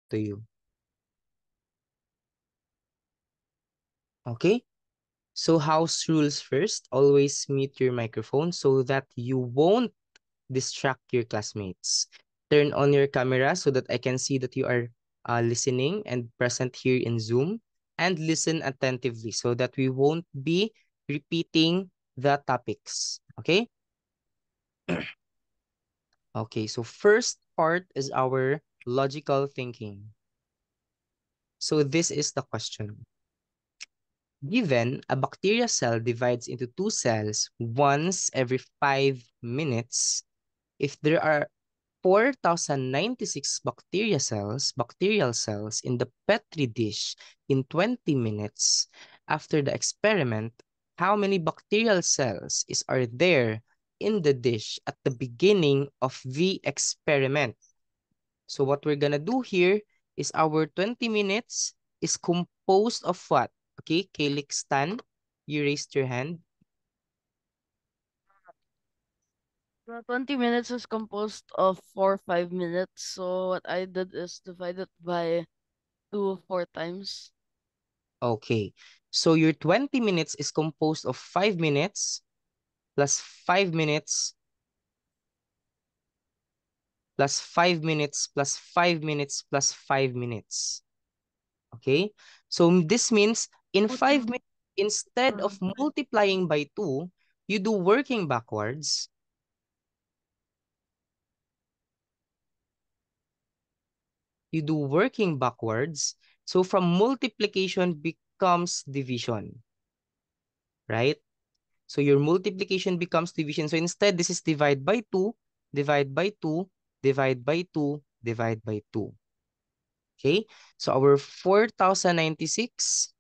to you. Okay? So house rules first, always mute your microphone so that you won't distract your classmates. Turn on your camera so that I can see that you are listening and present here in Zoom, and listen attentively so that we won't be repeating the topics. Okay? Okay, so first part is our logical thinking. So this is the question. Given a bacteria cell divides into two cells once every 5 minutes, if there are 4,096 bacterial cells in the Petri dish in 20 minutes after the experiment, how many bacterial cells are there in the dish at the beginning of the experiment? So what we're gonna do here is our 20 minutes is composed of what? Okay, Calix Stan, you raised your hand. The 20 minutes is composed of 4 5 minutes. So what I did is divide it by 2 4 times. Okay, so your 20 minutes is composed of 5 minutes plus 5 minutes plus 5 minutes plus 5 minutes plus 5 minutes. Okay, so this means in 5 minutes, instead of multiplying by 2, you do working backwards. You do working backwards. So from multiplication becomes division, right? So your multiplication becomes division. So instead, this is divide by 2, divide by 2, divide by 2, divide by 2. Okay? So our 4,096,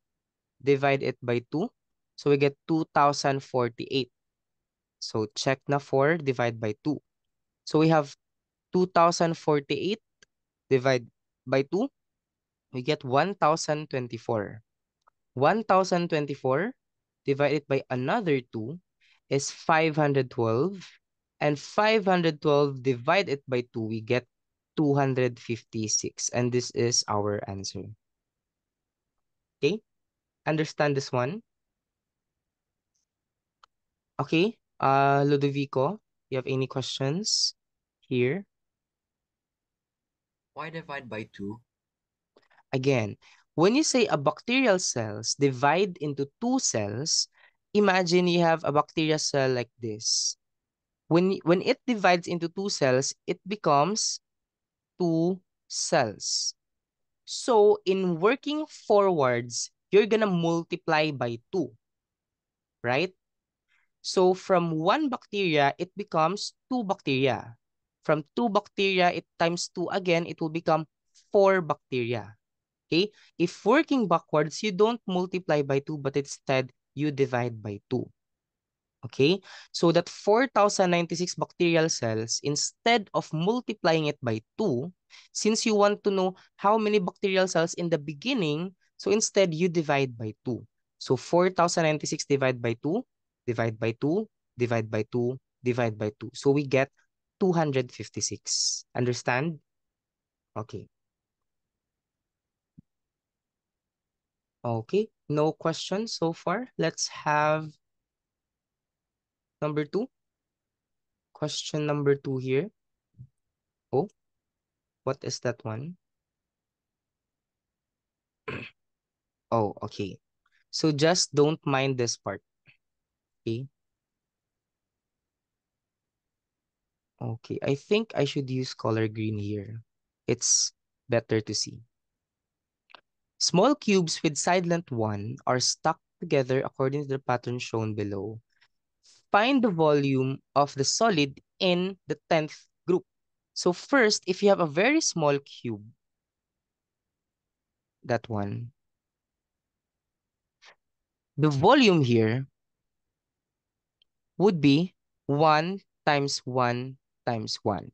divide it by 2. So we get 2,048. So check na 4, divide by 2. So we have 2,048, divide by 2. We get 1,024. 1,024 divided by another 2 is 512. And 512 divided by 2, we get 256. And this is our answer. Okay? Understand this one? Okay. Ludovico, you have any questions here? Why divide by 2? Again, when you say a bacterial cells divide into two cells, imagine you have a bacteria cell like this. When it divides into two cells, it becomes two cells. So in working forwards, you're gonna multiply by 2, right? So from one bacteria, it becomes 2 bacteria. From 2 bacteria, it times 2 again, it will become 4 bacteria. Okay? If working backwards, you don't multiply by 2, but instead, you divide by 2. Okay? So that 4,096 bacterial cells, instead of multiplying it by 2, since you want to know how many bacterial cells in the beginning, so instead you divide by 2. So 4,096 divided by 2, divide by 2, divide by 2, divide by 2. So we get 256. Understand? Okay. Okay. No questions so far. Let's have number 2. Question number 2 here. Oh, what is that one? Oh, okay. So just don't mind this part. Okay. Okay. I think I should use color green here. It's better to see. Small cubes with side length 1 are stuck together according to the pattern shown below. Find the volume of the solid in the 10th group. So first, if you have a very small cube, that one, the volume here would be 1 times 1 times 1,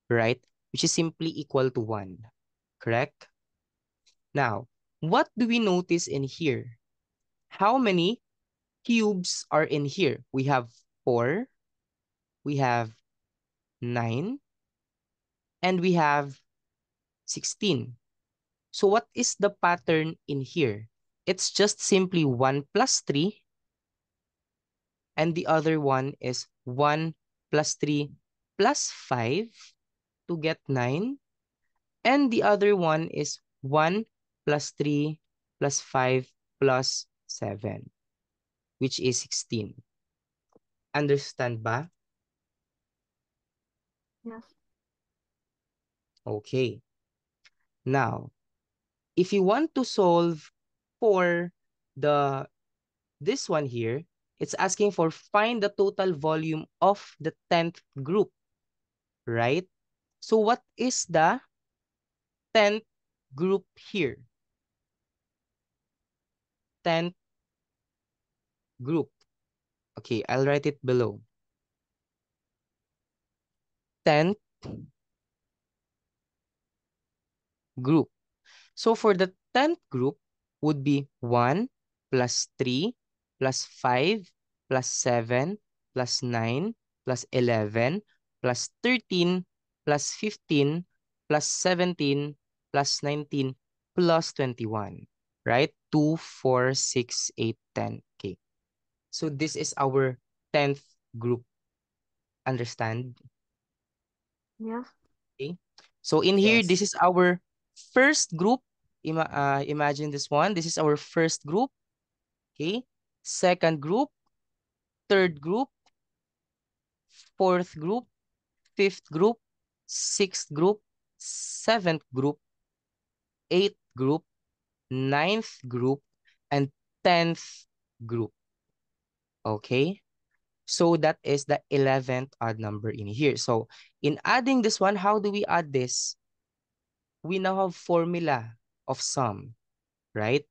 right? Which is simply equal to 1, correct? Now, what do we notice in here? How many cubes are in here? We have 4, we have 9, and we have 16. So what is the pattern in here? It's just simply 1 plus 3, and the other one is 1 plus 3 plus 5 to get 9. And the other one is 1 plus 3 plus 5 plus 7, which is 16. Understand ba? Yes. Okay. Now, if you want to solve for this one here, it's asking for find the total volume of the 10th group, right? So what is the 10th group here? 10th group. Okay, I'll write it below. 10th group. So for the 10th group would be 1 plus 3 plus 5 plus 7 plus 9 plus 11 plus 13 plus 15 plus 17 plus 19 plus 21, right? 2, 4, 6, 8, 10. Okay. So this is our 10th group. Understand? Yes. Okay. So in here, Yes. this is our first group. Imagine this one. This is our first group. Okay. Second group, third group, fourth group, fifth group, sixth group, seventh group, eighth group, ninth group, and 10th group. Okay. So that is the 11th odd number in here. So in adding this one, how do we add this? We now have formula of sum, right?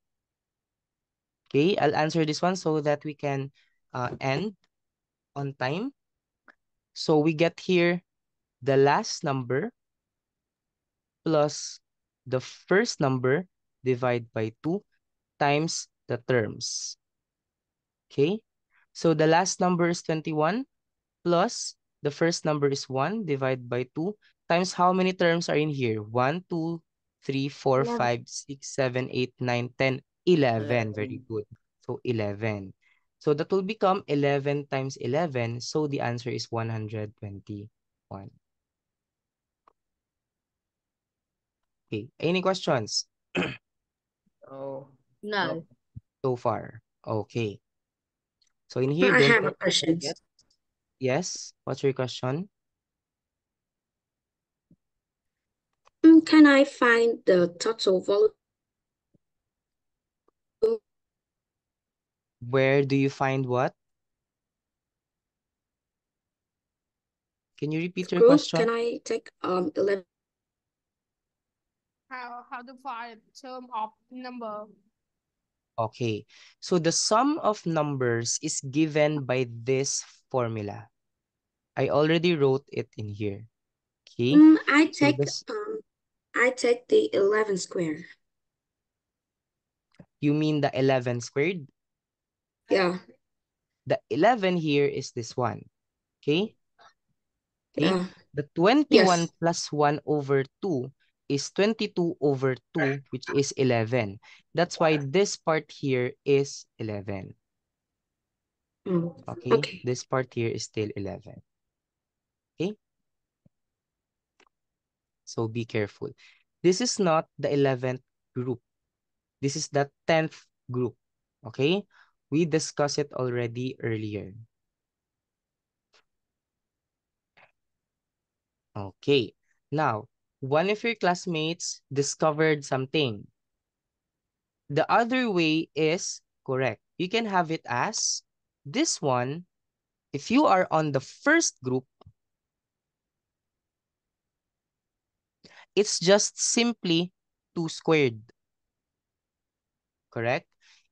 Okay, I'll answer this one so that we can end on time. So we get here the last number plus the first number divided by 2 times the terms. Okay, so the last number is 21 plus the first number is 1 divided by 2 times how many terms are in here? 1, 2, 3, 4, 11. 5, 6, 7, 8, 9, 10, 11. Very 11. good. So 11. So that will become 11 times 11. So the answer is 121. Okay. Any questions Oh, None. no. so far? Okay. So in here, I don't have a question. forget. Yes. What's your question? Can I find the total volume? Where do you find what? Can you repeat your Group? question? Can I take 11? How to find term of number? Okay, so the sum of numbers is given by this formula. I already wrote it in here. Okay, I so take this, the 11 square. you mean the 11 squared? Yeah, The 11 here is this one. Okay, okay. yeah, The 21 yes. plus 1 over 2 is 22 over 2, which is 11. That's why this part here is 11. Okay, Okay. this part here is still 11. Okay. So be careful. This is not the 11th group. This is the 10th group. Okay? We discussed it already earlier. Okay. Now, one of your classmates discovered something. The other way is correct. You can have it as this one. If you are on the first group, it's just simply 2 squared. Correct?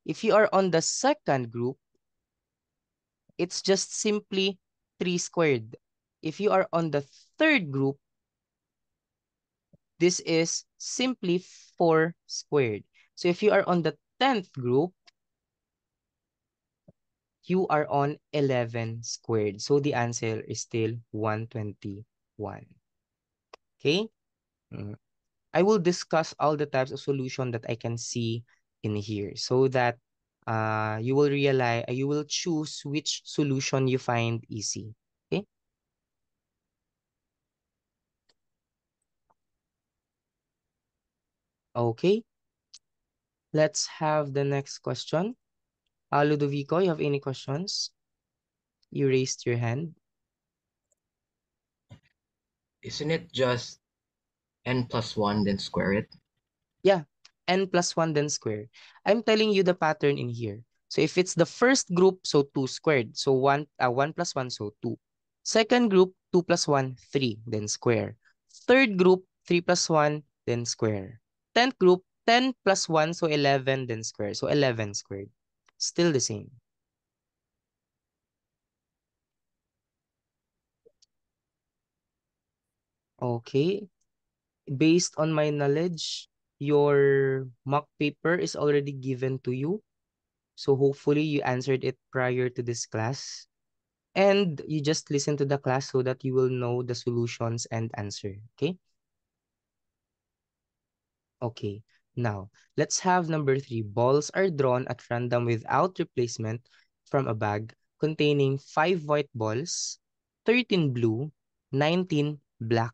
If you are on the second group, it's just simply 3 squared. If you are on the third group, this is simply 4 squared. So if you are on the 10th group, you are on 11 squared. So the answer is still 121. Okay? I will discuss all the types of solution that I can see in here so that you will realize, you will choose which solution you find easy. Okay? Okay. Let's have the next question. Ludovico, you have any questions? You raised your hand. Isn't it just n+1 then square it? Yeah, n+1 then square. I'm telling you the pattern in here. So if it's the first group, so 2 squared. So 1 plus 1, so 2. Second group, 2 plus 1, 3, then square. Third group, 3 plus 1, then square. 10th group, 10 plus 1, so 11, then square. So 11 squared. Still the same. Okay. Based on my knowledge, your mock paper is already given to you. So hopefully you answered it prior to this class. And you just listen to the class so that you will know the solutions and answer. Okay? Okay. Now, let's have number 3. Balls are drawn at random without replacement from a bag containing 5 white balls, 13 blue, 19 black.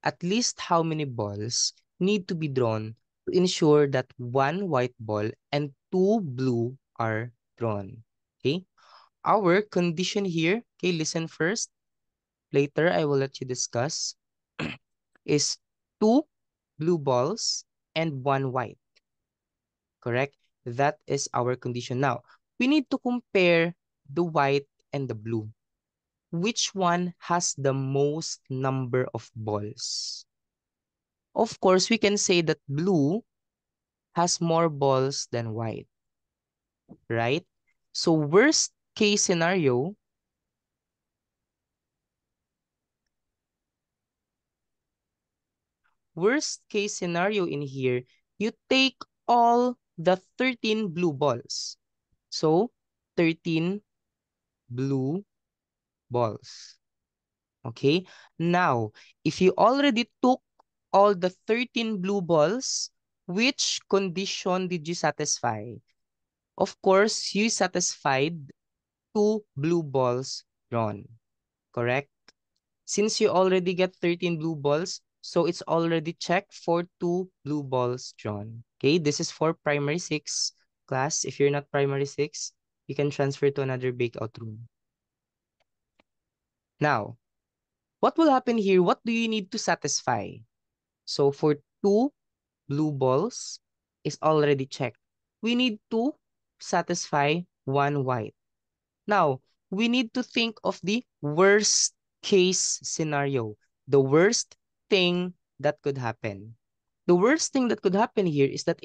At least how many balls need to be drawn to ensure that 1 white ball and 2 blue are drawn? Okay? Our condition here, okay, listen first. Later, I will let you discuss, is 2 blue balls and 1 white. Correct? That is our condition. Now, we need to compare the white and the blue. Which one has the most number of balls? Of course, we can say that blue has more balls than white, right? So worst case scenario, in here, you take all the 13 blue balls. So 13 blue balls. Okay? Now, if you already took all the 13 blue balls, which condition did you satisfy? Of course, you satisfied 2 blue balls drawn. Correct? Since you already get 13 blue balls, so it's already checked for 2 blue balls drawn. Okay, this is for primary 6 class. If you're not primary 6, you can transfer to another breakout room. Now, what will happen here? What do you need to satisfy? So for 2 blue balls is already checked. We need to satisfy 1 white. Now, we need to think of the worst case scenario, the worst thing that could happen. The worst thing that could happen here is that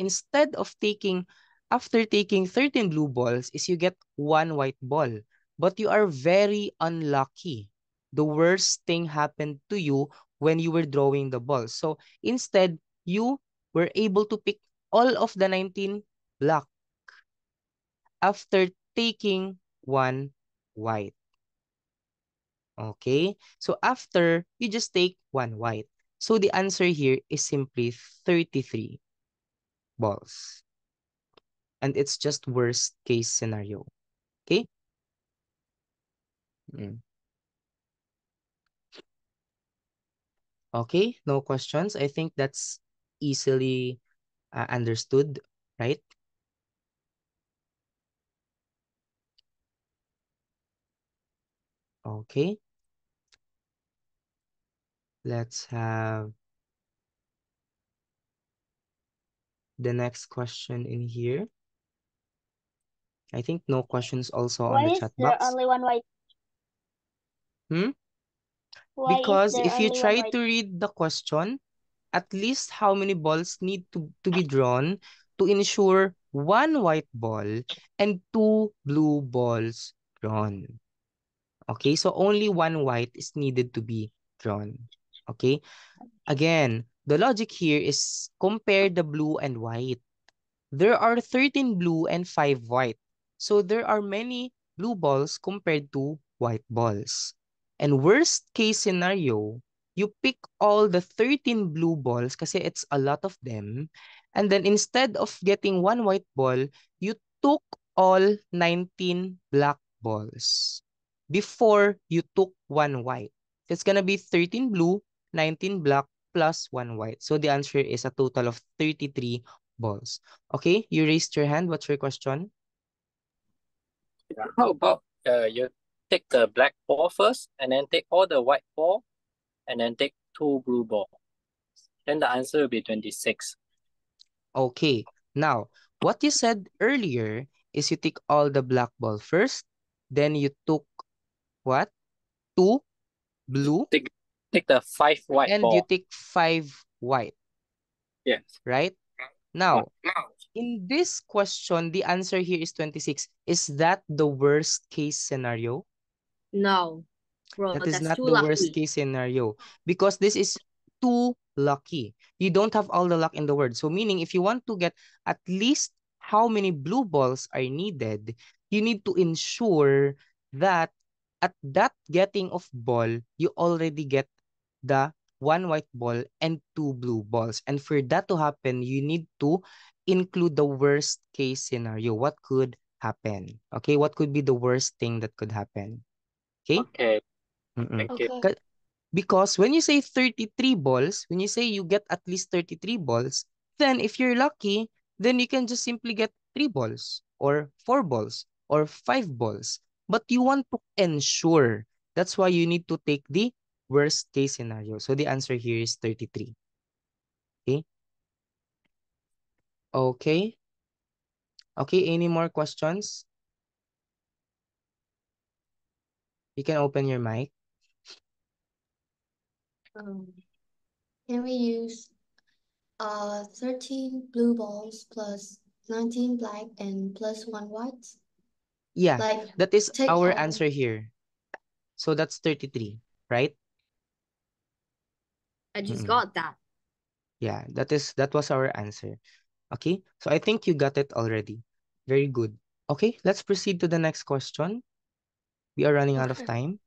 after taking 13 blue balls, is you get 1 white ball. But you are very unlucky. The worst thing happened to you when you were drawing the ball. So instead, you were able to pick all of the 19 black after taking 1 white. Okay? So after, you just take 1 white. So the answer here is simply 33 balls. And it's just worst case scenario. Okay? Okay, no questions. I think that's easily understood, right? Okay. Let's have the next question in here. I think no questions also on the chat box. Only one white? Because if you try to read the question, at least how many balls need to be drawn to ensure 1 white ball and 2 blue balls drawn. Okay, so only 1 white is needed to be drawn. Okay, again, the logic here is compare the blue and white. There are 13 blue and 5 white. So there are many blue balls compared to white balls. And worst case scenario, you pick all the 13 blue balls kasi it's a lot of them. And then instead of getting one white ball, you took all 19 black balls before you took one white. It's gonna be 13 blue, 19 black, plus one white. So the answer is a total of 33 balls. Okay, you raised your hand. What's your question? How about you take the black ball first and then take all the white ball and then take 2 blue ball. Then the answer will be 26. Okay, now what you said earlier is you take all the black ball first, then you took what? 2 blue, Take the 5 white and you ball. take 5 white, Yes. right? Now, in this question, the answer here is 26. Is that the worst case scenario? No, bro, That is that's not too the worst lucky. case scenario because this is too lucky. You don't have all the luck in the world. So meaning if you want to get at least how many blue balls are needed, you need to ensure that at that getting of ball, you already get the one white ball and 2 blue balls. And for that to happen, you need to include the worst case scenario. What could happen? Okay, what could be the worst thing that could happen? Okay? Okay. Mm-mm. Thank you. Okay. Because when you say 33 balls, when you say you get at least 33 balls, then if you're lucky, then you can just simply get 3 balls or 4 balls or 5 balls. But you want to ensure. That's why you need to take the worst case scenario. So the answer here is 33. Okay? Okay. Okay, any more questions? You can open your mic. Can we use 13 blue balls plus 19 black and plus 1 white? Yeah, Like, that is take our all. answer here. So that's 33, right? I just Mm-mm. got that. Yeah, that was our answer. Okay, so I think you got it already. Very good. Okay, let's proceed to the next question. We are running out of Okay. time.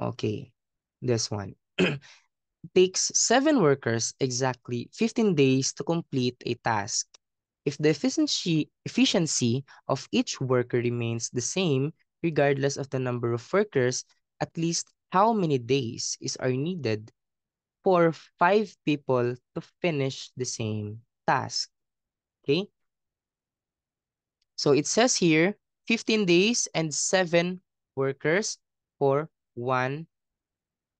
Okay, this one. Takes 7 workers exactly 15 days to complete a task. If the efficiency of each worker remains the same, regardless of the number of workers, at least how many days are needed for 5 people to finish the same task? Okay? So it says here 15 days and 7 workers for one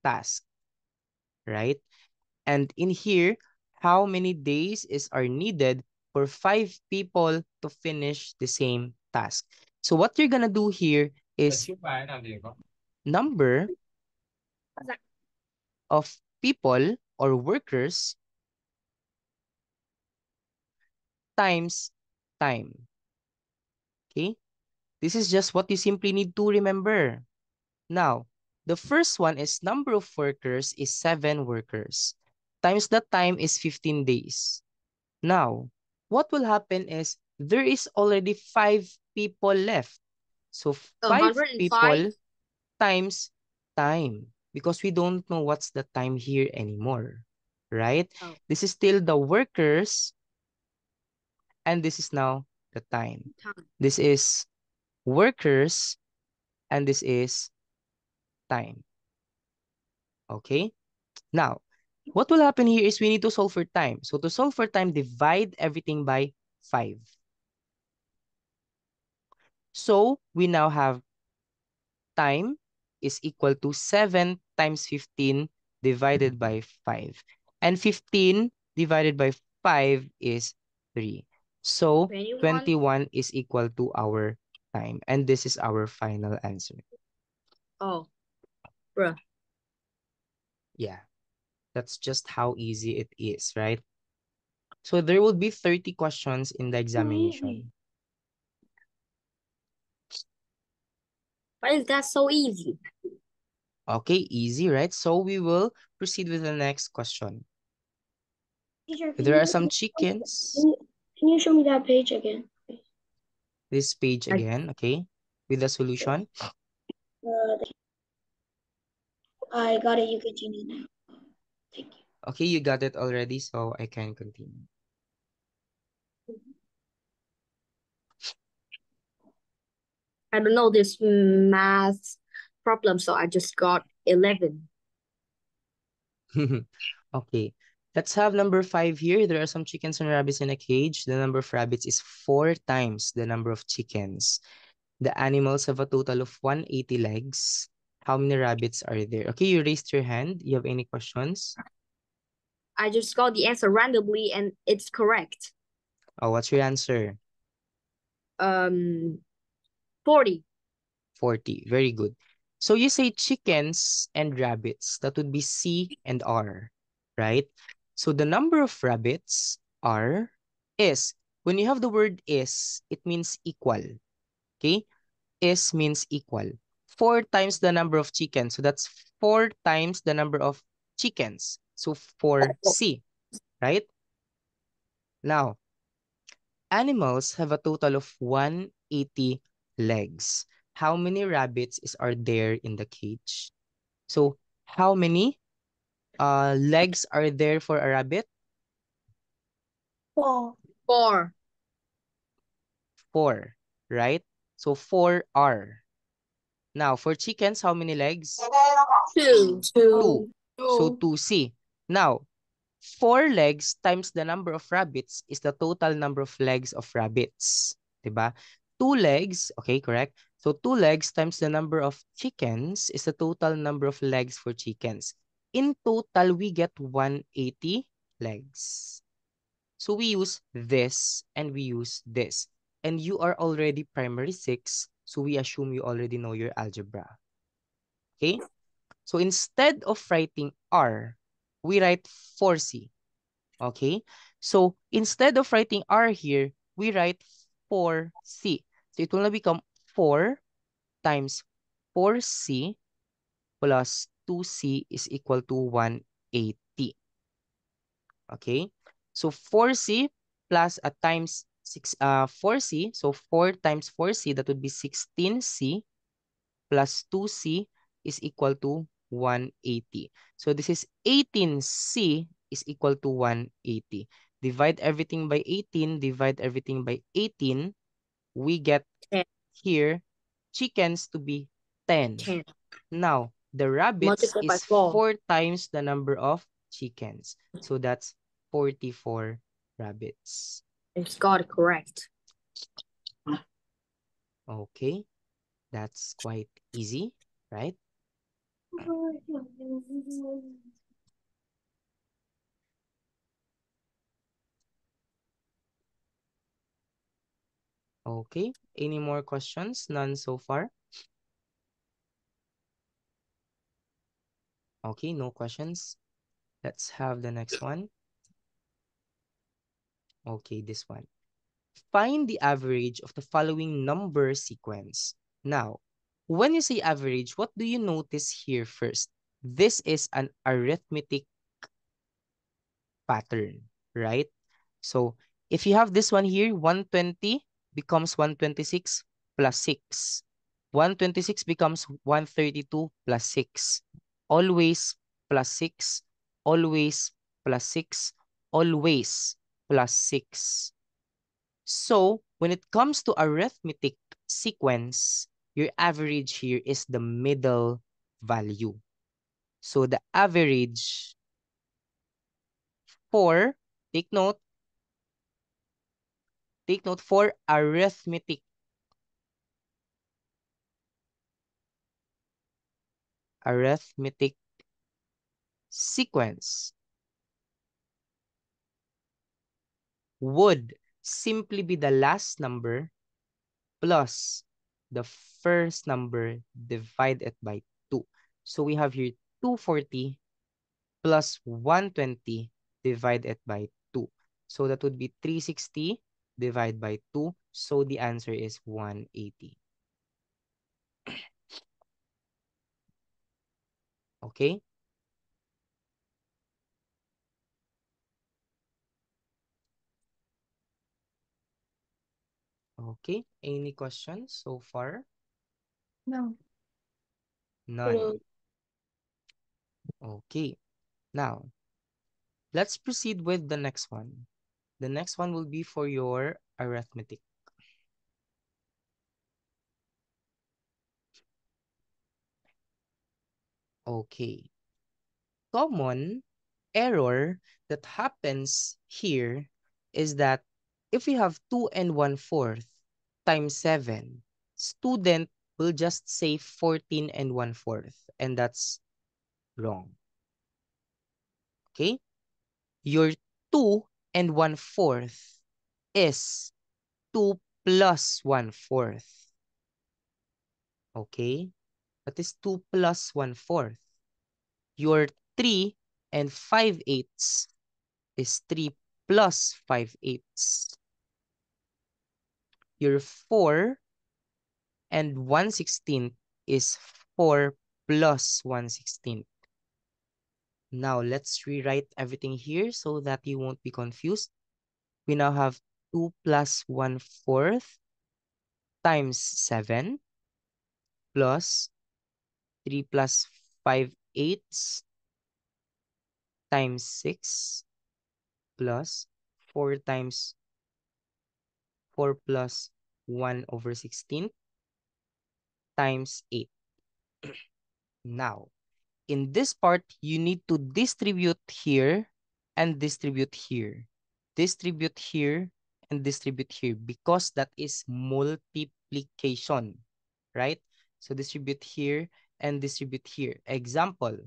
task, right? And in here, how many days are needed for 5 people to finish the same task? So what you're gonna do here is number of people or workers times time. Okay? This is just what you simply need to remember. Now, the first one is number of workers is 7 workers. Times the time is 15 days. Now, what will happen is there is already 5 people left. So 5 105. people times time. Because we don't know what's the time here anymore. Right? Oh. This is still the workers. And this is now the time. This is workers. And this is time. Okay? Now, what will happen here is we need to solve for time. So to solve for time, divide everything by 5. So we now have time is equal to 7 times 15 divided by 5. And 15 divided by 5 is 3. So 21 is equal to our time. And this is our final answer. Oh, bruh. Yeah. That's just how easy it is, right? So there will be 30 questions in the examination. Why is that so easy? Okay, easy, right? So we will proceed with the next question. Teacher, There are some chickens. can you show me that page again? This page again, okay, with the solution. I got it. You continue now. Thank you. Okay, you got it already, so I can continue. I don't know this math problem, so I just got 11. Okay, let's have number 5 here. There are some chickens and rabbits in a cage. The number of rabbits is 4 times the number of chickens. The animals have a total of 180 legs. How many rabbits are there? Okay, you raised your hand. You have any questions? I just got the answer randomly and it's correct. Oh, what's your answer? 40. 40. Very good. So you say chickens and rabbits. That would be C and R, right? So the number of rabbits are is. When you have the word is, it means equal. Okay? Is means equal. 4 times the number of chickens. So that's 4 times the number of chickens. So 4C, right? Now, animals have a total of 180 legs. How many rabbits are there in the cage? So how many legs are there for a rabbit? 4. 4. 4, right? So 4R. Now, for chickens, how many legs? 2. 2. So 2C. Now, 4 legs times the number of rabbits is the total number of legs of rabbits. Diba? 2 legs, okay, correct. So 2 legs times the number of chickens is the total number of legs for chickens. In total, we get 180 legs. So we use this and we use this. And you are already primary 6, so we assume you already know your algebra. Okay? So instead of writing R, we write 4C. Okay? So instead of writing R here, we write 4C. So it will now become 4 times 4C plus 2C is equal to 180. Okay? So 4C plus a times 4C. So 4 times 4C, that would be 16C plus 2C is equal to 180. So this is 18C is equal to 180. Divide everything by 18, divide everything by 18, we get 10. here chickens to be 10. 10. Now, the rabbits Multiply by is 4. 4 times the number of chickens. So that's 44 rabbits. It's got it correct. Okay, that's quite easy, right? Okay, any more questions? None so far? Okay, no questions. Let's have the next one. Okay, this one. Find the average of the following number sequence. Now, when you say average, what do you notice here first? This is an arithmetic pattern, right? So, if you have this one here, 120 becomes 126 plus 6. 126 becomes 132 plus 6. Always plus 6. Always plus 6. Always plus 6. So, when it comes to arithmetic sequence, your average here is the middle value. So, the average for, take note for arithmetic sequence would simply be the last number plus the first number divided by 2. So we have here 240 plus 120 divided by 2. So that would be 360 divided by 2. So the answer is 180. Okay? Okay. Any questions so far? No. None. Okay. Now, let's proceed with the next one. The next one will be for your arithmetic. Okay. Common error that happens here is that if we have 2 and 1/4 times 7, student will just say 14 and 1/4, and that's wrong. Okay? Your 2 and 1/4 is 2 plus 1/4. Okay? That is 2 plus 1/4. Your 3 and 5/8 is 3 plus 5/8. Your 4 and 1/16 is 4 plus 1/16. Now, let's rewrite everything here so that you won't be confused. We now have 2 plus 1/4 times 7 plus 3 plus 5/8 times 6 plus 4 times 4 plus 1/16 times 8. Now, in this part, you need to distribute here and distribute here. Distribute here and distribute here because that is multiplication, right? So distribute here and distribute here. Example,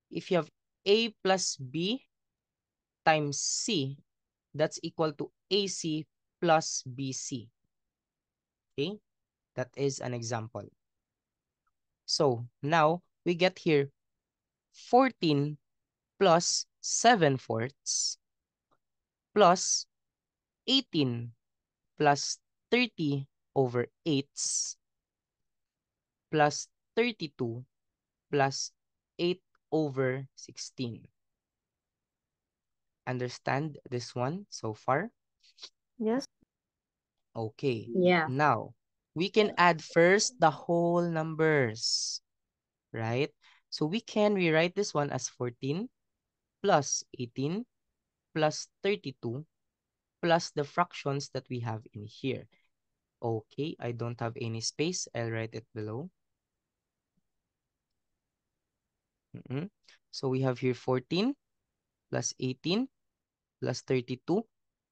if you have A plus B times C, that's equal to AC plus BC. Okay, that is an example. So now we get here 14 plus 7/4 plus 18 plus 30 over 8 plus 32 plus 8 over 16. Understand this one so far? Yes. Okay. Yeah. Now, we can add first the whole numbers, right? So we can rewrite this one as 14 plus 18 plus 32 plus the fractions that we have in here. Okay, I don't have any space. I'll write it below. So we have here 14 plus 18 plus 32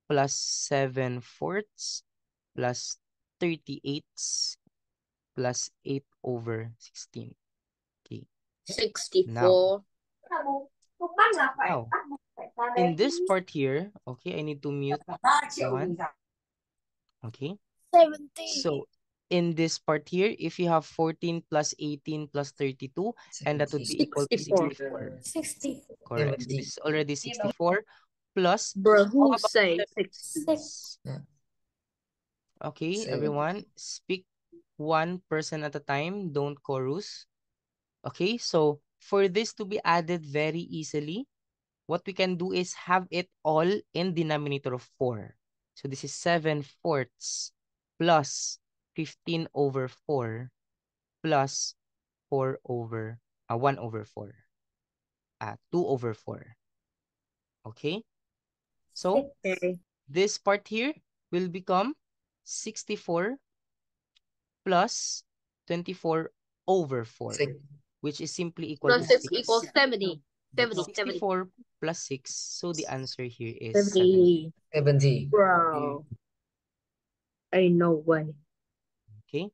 plus 7/4 plus 38 plus 8 over 16. Okay. Now, 64. in this part here, okay, I need to mute one. Okay. 70. So in this part here, if you have 14 plus 18 plus 32, and that would be equal to 64. 60. Correct. So this is already 64 plus, Bro, how who about say 76? 6? Okay, everyone, speak one person at a time. Don't chorus. Okay, so for this to be added very easily, what we can do is have it all in denominator of 4. So this is 7/4 plus 15 over 4 plus 4 over 1 over 4. 2 over 4. Okay? So Okay. this part here will become 64 plus 24 over 4, which is simply equal to Plus 6 6. equals 70. That's 70. 64 plus 6. So the answer here is 70. 70. Bro. Ain't no way. Okay?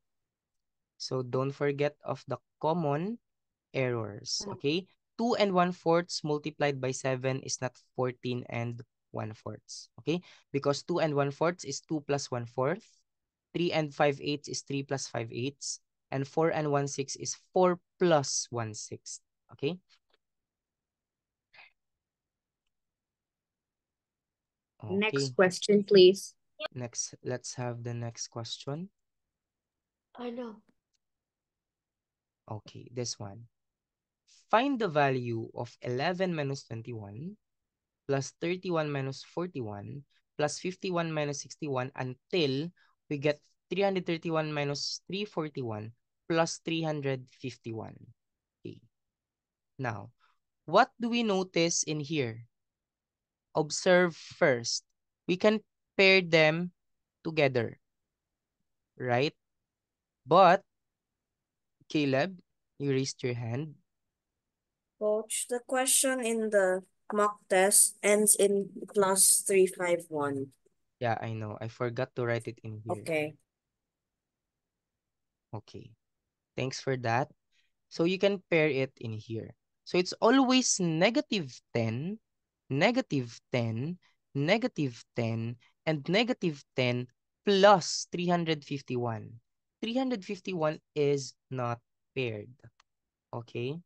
So don't forget of the common errors. Okay? 2 and 1/4 multiplied by 7 is not 14 and 1/4. Okay? Because 2 and 1/4 is 2 plus 1/4. 3 and 5/8 is 3 plus 5/8. And 4 and 1/6 is 4 plus 1/6. Okay? Next Okay. question, please. Next, let's have the next question. I know. Okay, this one. Find the value of 11 minus 21 plus 31 minus 41 plus 51 minus 61 until we get 331 minus 341 plus 351. Okay. Now, what do we notice in here? Observe first. We can pair them together, right? But, Caleb, you raised your hand. Coach, the question in the mock test ends in plus 351. Yeah, I know. I forgot to write it in here. Okay. Okay. Thanks for that. So you can pair it in here. So it's always negative 10, negative 10, negative 10, and negative 10 plus 351. 351 is not paired. Okay?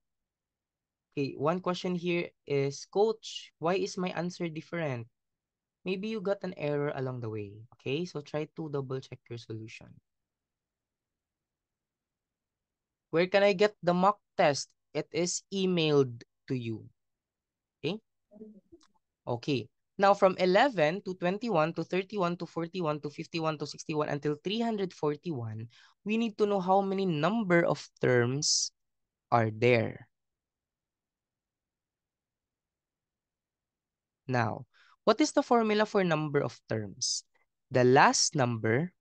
Okay, one question here is, Coach, why is my answer different? Maybe you got an error along the way. Okay, so try to double check your solution. Where can I get the mock test? It is emailed to you. Okay? Okay. Now from 11 to 21 to 31 to 41 to 51 to 61 until 341, we need to know how many number of terms are there. Now, what is the formula for number of terms? The last number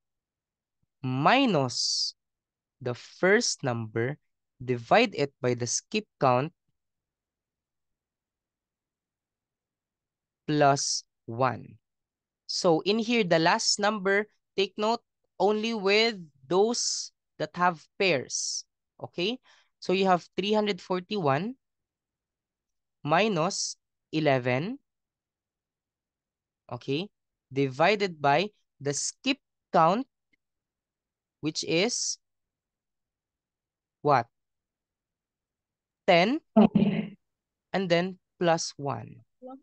minus the first number, divide it by the skip count plus 1. So in here, the last number, take note only with those that have pairs. Okay? So you have 341 minus 11. Okay? Divided by the skip count, which is what? 10 and then plus 1.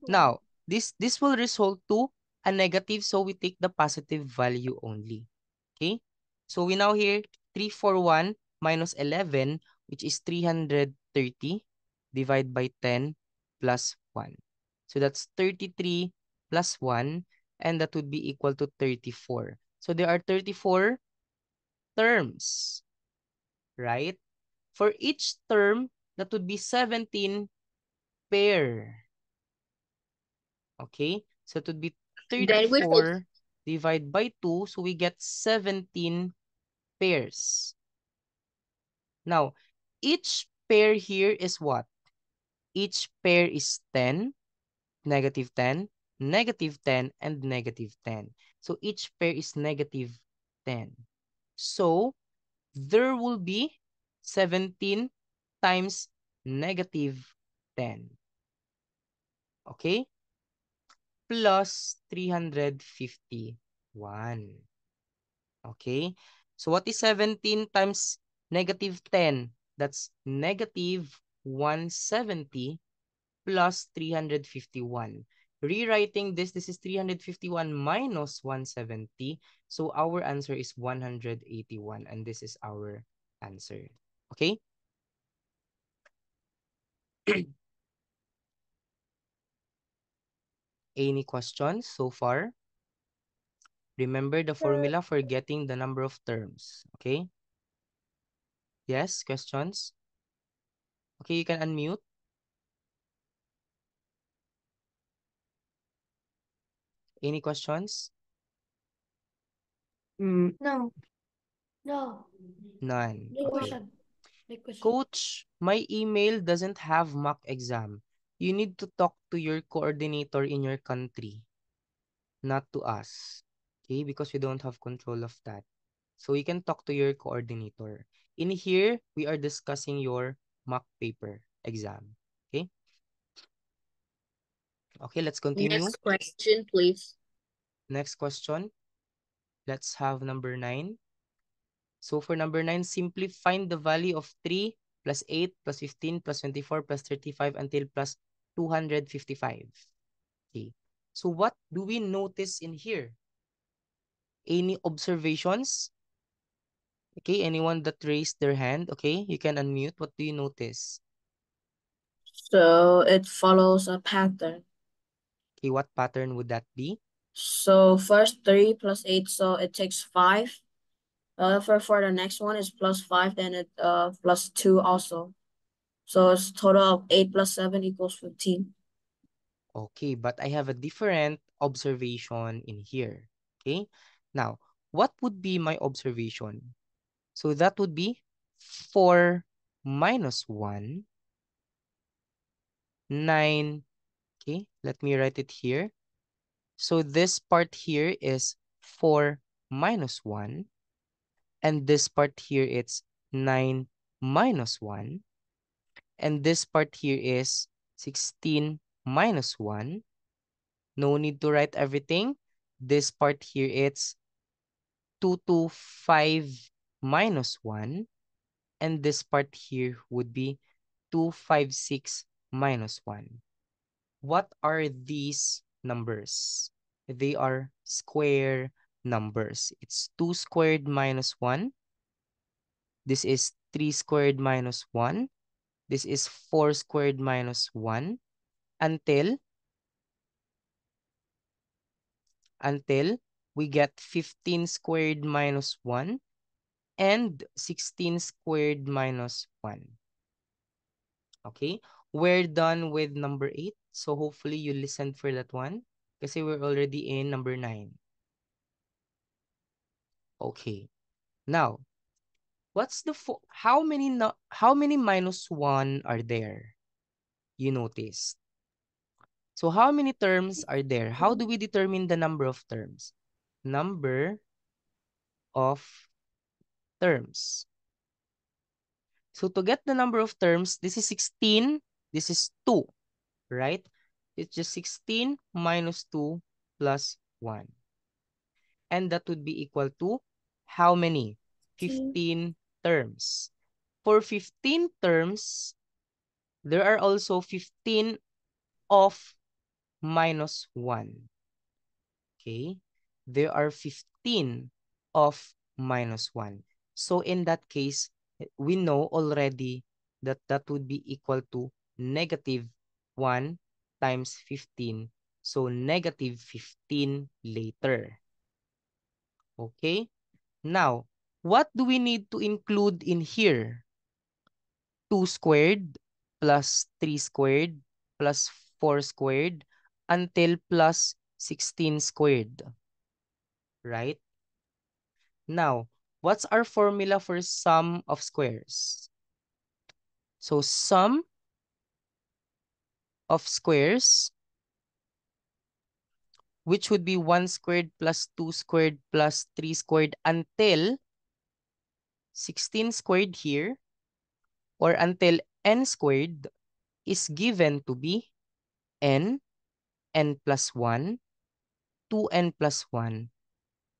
Now, this will result to a negative, so we take the positive value only. Okay? So we now here 341 minus 11, which is 330, divide by 10 plus 1. So that's 33 plus 1, and that would be equal to 34. So there are 34 terms, right? For each term, that would be 17 pair. Okay? So it would be Then we take 34 divided by 2. So we get 17 pairs. Now, each pair here is what? Each pair is 10, negative 10, negative 10, and negative 10. So each pair is negative 10. So there will be 17 times negative 10. Okay? Plus 351. Okay? So what is 17 times negative 10? That's negative 170 plus 351. Rewriting this is 351 minus 170. So our answer is 181, and this is our answer. Okay? Any questions so far? Remember the formula for getting the number of terms. Okay? Yes, questions? Okay, you can unmute. Any questions? No. No. None. Big Okay. question. Big question. Coach, my email doesn't have mock exam. You need to talk to your coordinator in your country, not to us. Okay, because we don't have control of that. So you can talk to your coordinator. In here, we are discussing your mock paper exam. Okay? Okay, let's continue. next question, please. Next question. Let's have number 9. So for number 9, simply find the value of 3 plus 8 plus 15 plus 24 plus 35 until plus 255. Okay. So what do we notice in here? Any observations? Okay, anyone that raised their hand, okay, you can unmute. What do you notice? So it follows a pattern. Okay, what pattern would that be? So first 3 plus 8, so it takes 5. For the next one is plus 5, then it plus 2 also. So it's total of 8 plus 7 equals 15. Okay, but I have a different observation in here. Okay, now what would be my observation? So that would be 4 minus 1, 9. Okay, let me write it here. So this part here is 4 minus 1. And this part here it's 9 minus 1. And this part here is 16 minus 1. No need to write everything. This part here it's 225 minus 1. And this part here would be 256 minus 1. What are these numbers? They are square numbers. It's 2 squared minus 1. This is 3 squared minus 1. This is 4 squared minus 1 until we get 15 squared minus 1 and 16 squared minus 1. Okay, we're done with number 8. So hopefully you listened for that one kasi we're already in number 9. Okay, now what's the how many minus 1 are there? You noticed. So how many terms are there? How do we determine the number of terms? Number of terms. So to get the number of terms, this is 16, this is 2, right? It's just 16 minus 2 plus 1. And that would be equal to how many? 15 terms. For 15 terms, there are also 15 of minus 1. Okay? There are 15 of minus 1. So in that case, we know already that that would be equal to negative 1 times 15. So negative 15 later. Okay? Now, what do we need to include in here? 2 squared plus 3 squared plus 4 squared until plus 16 squared. Right? Now, what's our formula for sum of squares? So sum of squares, which would be 1 squared plus 2 squared plus 3 squared until 16 squared here, or until n squared is given to be n plus 1, 2n plus 1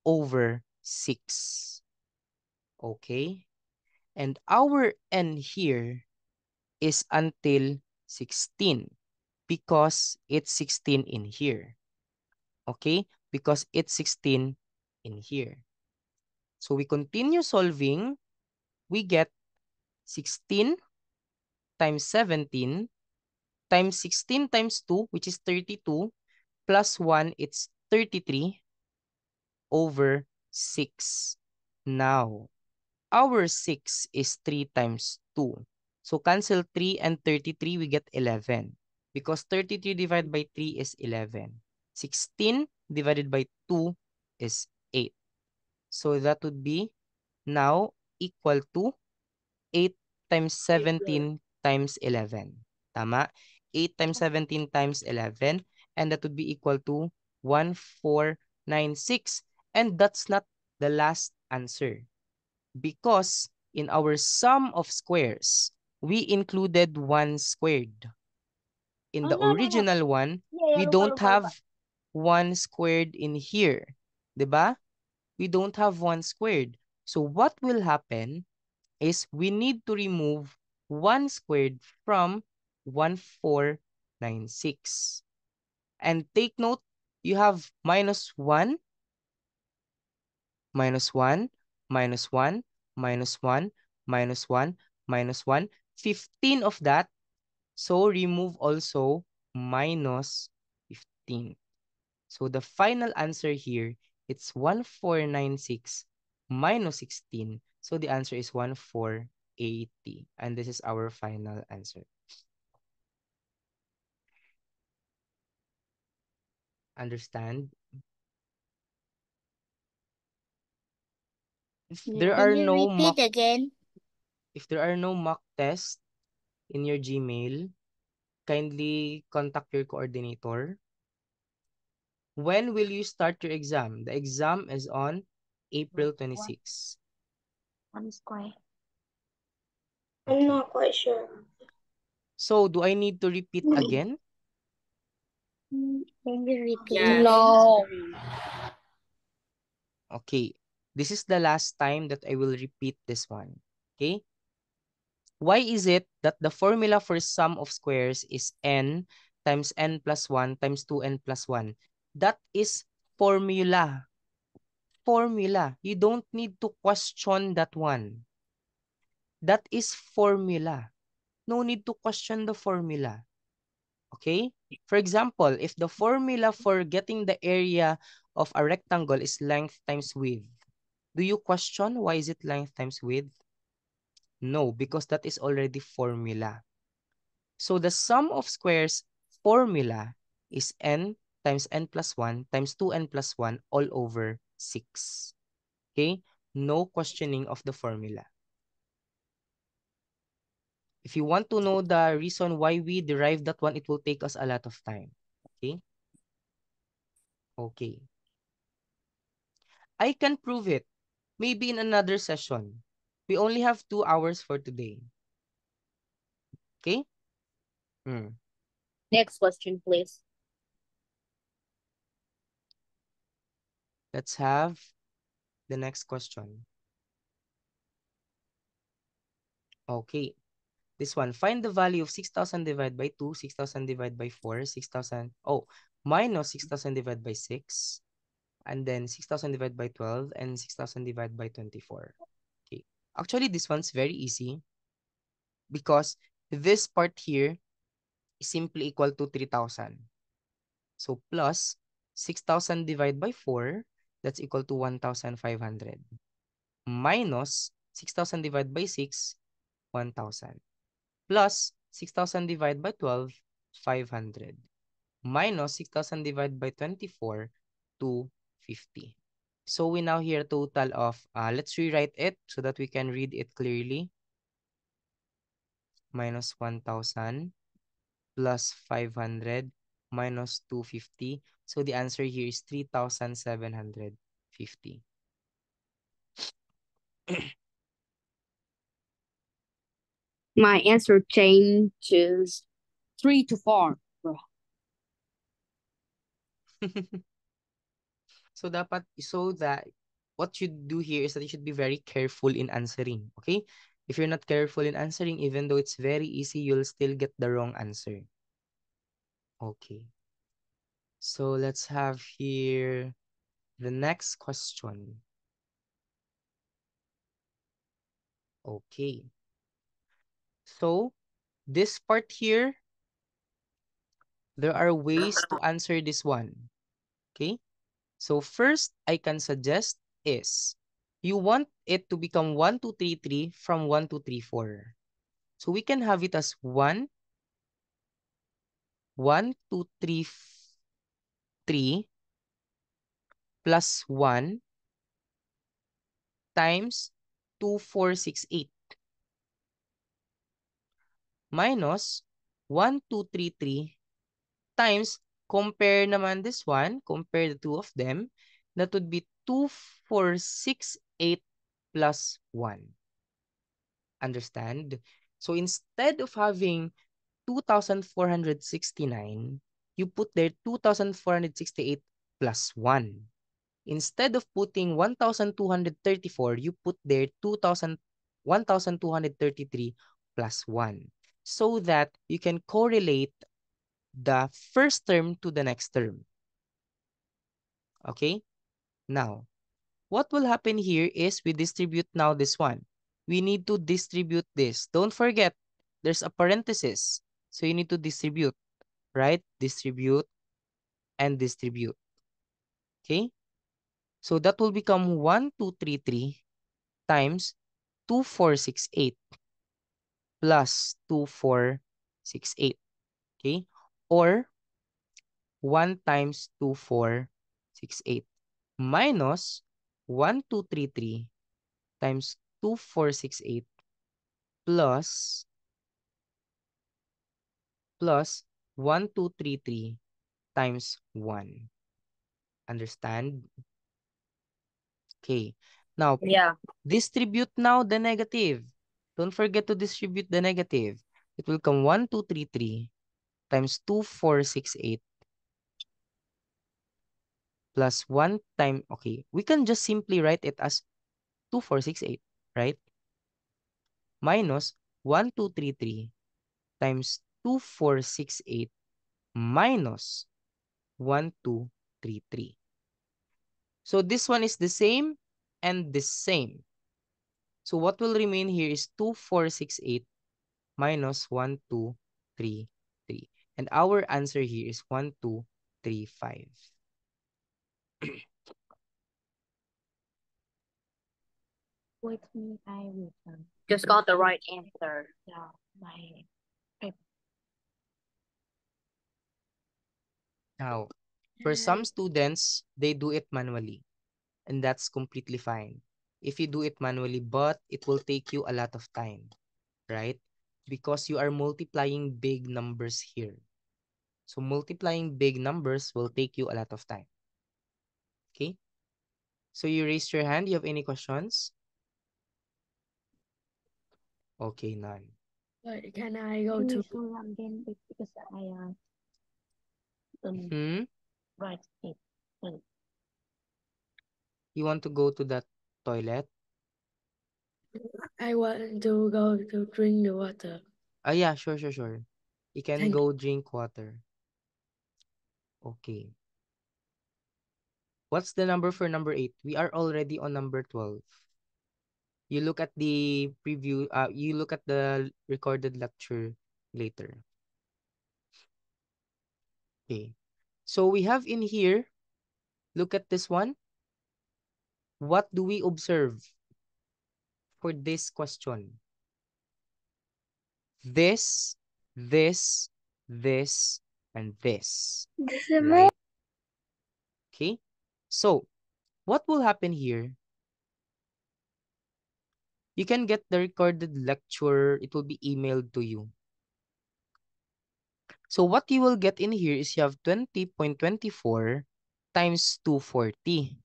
over 6. Okay? And our n here is until 16 because it's 16 in here. Okay? Because it's 16 in here. So we continue solving. We get 16 times 17 times 16 times 2, which is 32, plus 1, it's 33 over 6. Now, our 6 is 3 times 2. So cancel 3 and 33, we get 11. Because 33 divided by 3 is 11. 16 divided by 2 is 8. So that would be now equal to 8 times 17 times 11. Tama? 8 times 17 times 11. And that would be equal to 1496. And that's not the last answer. Because in our sum of squares, we included 1 squared. In the original one, we don't have 1 squared in here. Diba? We don't have 1 squared. So what will happen is we need to remove 1 squared from 1496. And take note, you have minus 1, minus 1, minus 1, minus 1, minus 1, minus 1, 15 of that. So remove also minus 15. So the final answer here, it's 1496 minus 16. So the answer is 1480. And this is our final answer. Understand? If there are Can you no repeat mock again? if there are no mock tests in your Gmail, kindly contact your coordinator. When will you start your exam? The exam is on April 26. One square. Okay. I'm not quite sure. So, do I need to repeat again? Can you repeat Yeah. again? No. Okay. This is the last time that I will repeat this one. Okay? Why is it that the formula for sum of squares is n times n plus 1 times 2n plus 1? That is formula. Formula. You don't need to question that one. That is formula. No need to question the formula. Okay? For example, if the formula for getting the area of a rectangle is length times width, do you question why is it length times width? No, because that is already formula. So the sum of squares formula is n times n plus 1 times 2n plus 1 all over 6. Okay? No questioning of the formula. If you want to know the reason why we derived that one, it will take us a lot of time. Okay? Okay. I can prove it. Maybe in another session. We only have 2 hours for today. Okay? Next question, please. Let's have the next question. Okay. This one, find the value of 6,000 divided by 2, 6,000 divided by 4, 6,000, minus 6,000 divided by 6, and then 6,000 divided by 12, and 6,000 divided by 24. Okay. Actually, this one's very easy because this part here is simply equal to 3,000. So plus 6,000 divided by 4, that's equal to 1,500. Minus 6,000 divided by 6, 1,000. Plus 6,000 divided by 12, 500. Minus 6,000 divided by 24, 250. So we now hear a total of, let's rewrite it so that we can read it clearly. Minus 1,000 plus 500 minus 250. So the answer here is 3,750. My answer changes 3 to 4. So what you do here is that you should be very careful in answering, okay? If you're not careful in answering, even though it's very easy, you'll still get the wrong answer. Okay. So let's have here the next question. Okay. So this part here, there are ways to answer this one. Okay? So first I can suggest is you want it to become 1, 2, 3, 3 from 1, 2, 3, 4. So we can have it as 1, 1, 2, 3, 3 plus 1 times 2, 4, 6, 8 minus 1, 2, 3, 3 times, compare naman this one, compare the two of them, that would be 2, 4, 6, 8 plus 1. Understand? So instead of having 2,469, you put there 2,468 plus 1. Instead of putting 1,234, you put there 1,233 plus 1. So that you can correlate the first term to the next term. Okay? Now, what will happen here is we distribute now this one. We need to distribute this. Don't forget, there's a parenthesis. So you need to distribute, right? Distribute and distribute. Okay? So that will become 1233 times 2468 plus 2468. Okay? Or 1 times 2468 minus 1233 times 2468 plus 1233 times 1. Understand? Okay. Now, Yeah. distribute now the negative. Don't forget to distribute the negative. It will come 1233 times 2468 plus 1 time. Okay, we can just simply write it as 2468, right? Minus 1233 times 2468 minus 1233. So this one is the same and the same. So what will remain here is 2468 minus 1233. And our answer here is 1235. Wait me, I will. Just got the right answer. Yeah, my Now, for some students, they do it manually, and that's completely fine. If you do it manually, but it will take you a lot of time, right? Because you are multiplying big numbers here. So multiplying big numbers will take you a lot of time. Okay? So you raised your hand. You have any questions? Okay, none. Wait, can I go Can to you show again because I right it? You want to go to that toilet? I want to go to drink the water. Yeah, sure. You can Thank go drink water. Okay. What's the number for number 8? We are already on number 12. You look at the preview, you look at the recorded lecture later. Okay. So we have in here, look at this one. What do we observe for this question? This, this, this, and this. Right? Okay. So what will happen here? You can get the recorded lecture. It will be emailed to you. So what you will get in here is you have 20.24 times 240,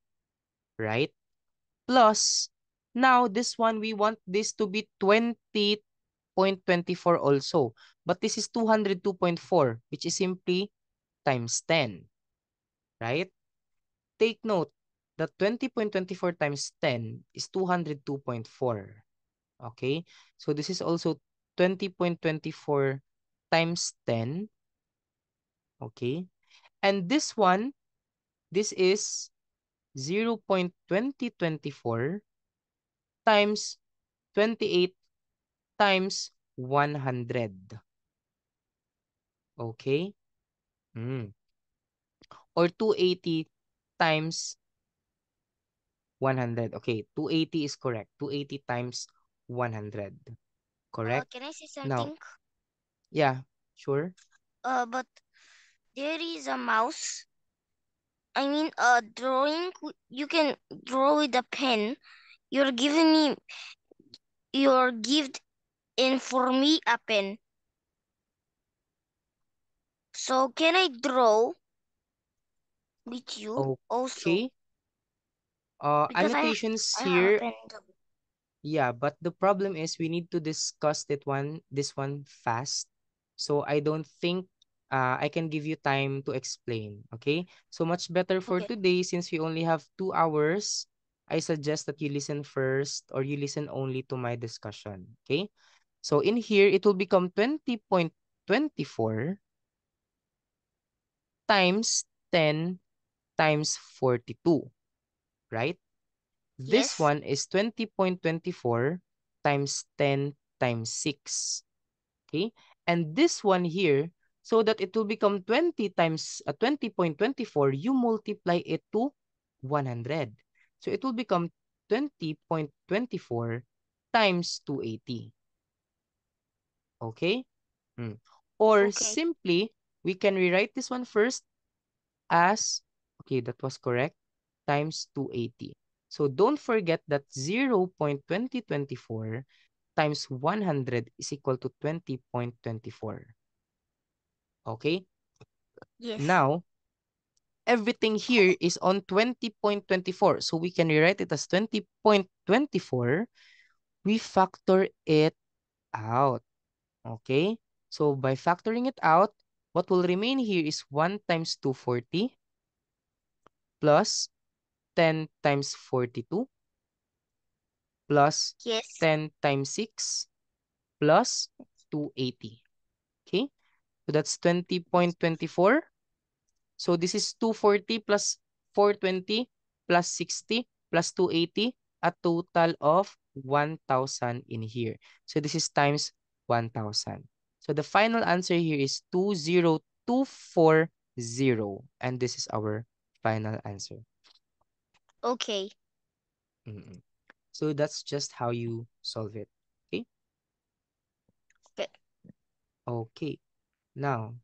right? Plus, now this one, we want this to be 20.24 also. But this is 202.4, which is simply times 10, right? Take note that 20.24 times 10 is 202.4. Okay? So this is also 20.24 times 10. Okay? And this one, this is 0.2024 times 28 times 100. Okay? Or 280 times 100. Okay, 280 is correct. 280 times 100. Correct? Can I say Now, something? yeah, sure. But there is a mouse. I mean, drawing. You can draw with a pen. You're giving me. You're gift in for me a pen. So can I draw with you also? Okay. Because Annotations I have a here. pen too. Yeah, but the problem is we need to discuss this one fast. So I don't think I can give you time to explain. Okay? So much better for Okay. today, since we only have 2 hours, I suggest that you listen first or you listen only to my discussion. Okay? So in here, it will become 20.24 times 10 times 42. Right? This Yes. one is 20.24 times 10 times 6. Okay? And this one here, so that it will become 20 times 20.24, you multiply it to 100. So it will become 20.24 times 280. Okay? Or Okay. simply, we can rewrite this one first as, okay, that was correct, times 280. So don't forget that 0.2024 times 100 is equal to 20.24. Okay? Yes. Now, everything here is on 20.24. So we can rewrite it as 20.24. We factor it out. Okay? So by factoring it out, what will remain here is 1 times 240 plus 10 times 42 plus Yes. 10 times 6 plus 280. Okay? So that's 20.24. So this is 240 plus 420 plus 60 plus 280, a total of 1,000 in here. So this is times 1,000. So the final answer here is 20240, and this is our final answer. Okay. So that's just how you solve it. Okay? Okay. Okay. Now,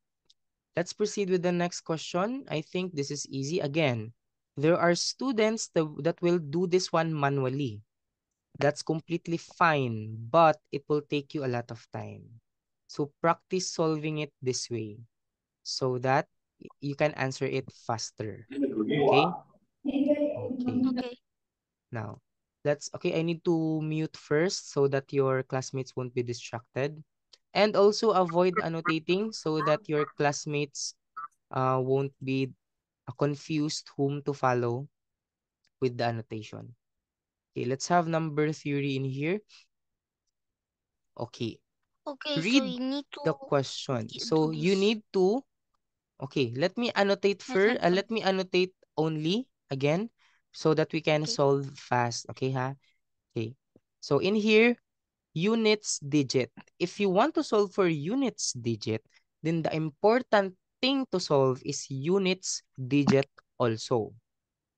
let's proceed with the next question. I think this is easy. Again, there are students that will do this one manually. That's completely fine, but it will take you a lot of time. So practice solving it this way so that you can answer it faster. Okay? Okay. Okay. Now, I need to mute first so that your classmates won't be distracted. And also avoid annotating so that your classmates won't be confused whom to follow with the annotation. Okay, let's have number theory in here. Okay, Okay. So read you need the to question. do So you this. need to, okay, let me annotate I can't first. Let me annotate only again so that we can Okay. solve fast. Okay, ha? Okay. So in here, units digit. If you want to solve for units digit, then the important thing to solve is units digit also,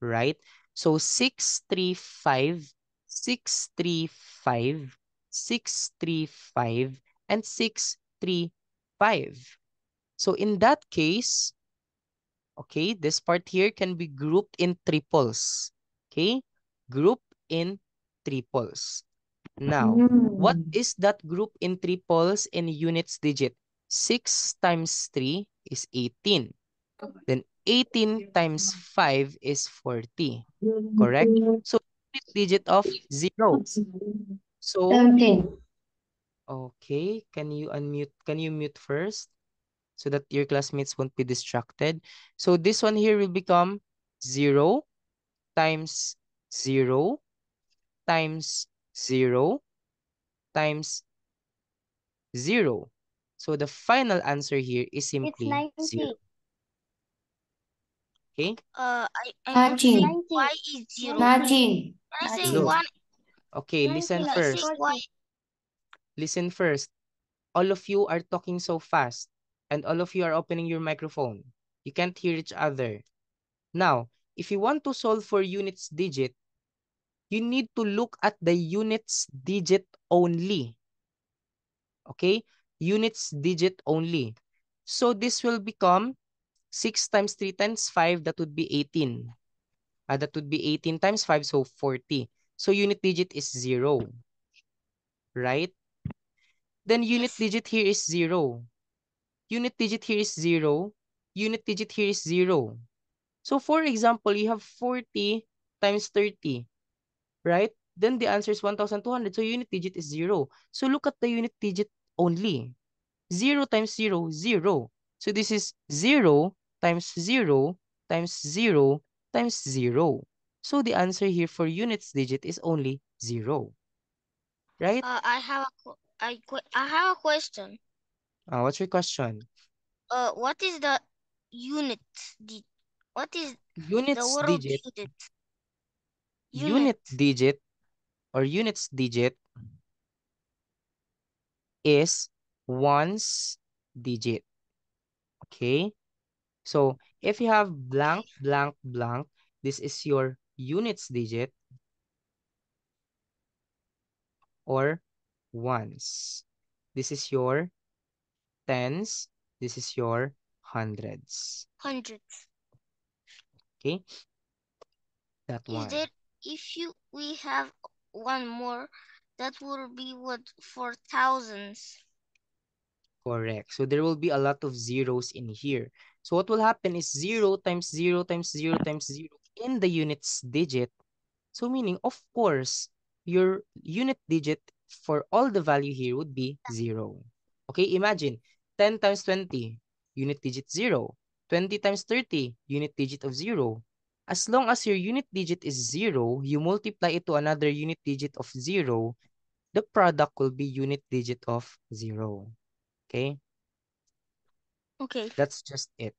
right? So 635, 635, 635, and 635. So in that case, okay, this part here can be grouped in triples. Okay, group in triples. Now, what is that group in triples in units digit? 6 times 3 is 18. Then 18 times 5 is 40. Correct? So, unit digit of 0. So, 17. okay, can you unmute? Can you mute first so that your classmates won't be distracted? So, this one here will become 0 times 0 times 0 times 0. So the final answer here is It's simply 90. 0. Okay? I want to say 19. y is 0. 19. Can I say 19. Look. 1? Okay, listen Can I say first. y? Listen first. All of you are talking so fast and all of you are opening your microphone. You can't hear each other. Now, if you want to solve for units digit, you need to look at the units digit only. Okay? Units digit only. So this will become 6 times 3 times 5, that would be 18. That would be 18 times 5, so 40. So unit digit is 0. Right? Then unit Yes. digit here is 0. Unit digit here is 0. Unit digit here is 0. So for example, you have 40 times 30. Right? Then the answer is 1,200. So unit digit is 0. So look at the unit digit only. 0 times 0, 0. So this is 0 times 0 times 0 times 0. So the answer here for units digit is only 0. Right? I have I have a question. What's your question? What is the unit? What is the Units word of digit, unit? unit digit or units digit is ones digit. Okay? So if you have blank, blank, blank, this is your units digit or ones. This is your tens. This is your hundreds. Hundreds. Okay, that Is one. there, if we have one more, that will be what, for thousands. Correct. So there will be a lot of zeros in here. So what will happen is 0 times 0 times 0 times 0 in the units digit. So meaning, of course, your unit digit for all the value here would be 0. Okay, imagine 10 times 20, unit digit 0. 20 times 30, unit digit of 0. As long as your unit digit is 0, you multiply it to another unit digit of 0, the product will be unit digit of 0. Okay? Okay. That's just it.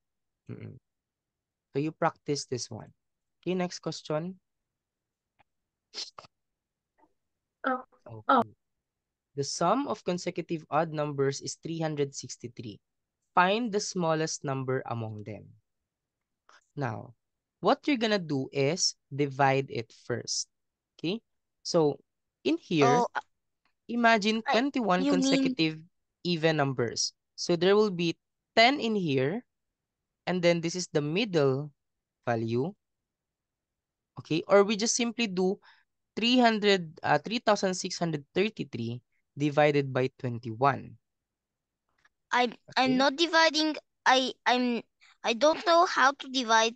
So you practice this one. Okay, next question. Oh. Okay. The sum of consecutive odd numbers is 363. Find the smallest number among them. Now, what you're gonna do is divide it first. Okay? So, in here, Oh, imagine 21 you mean consecutive even numbers. So there will be 10 in here, and then this is the middle value. Okay? Or we just simply do 3,633 divided by 21. I'm Okay? not dividing. I don't know how to divide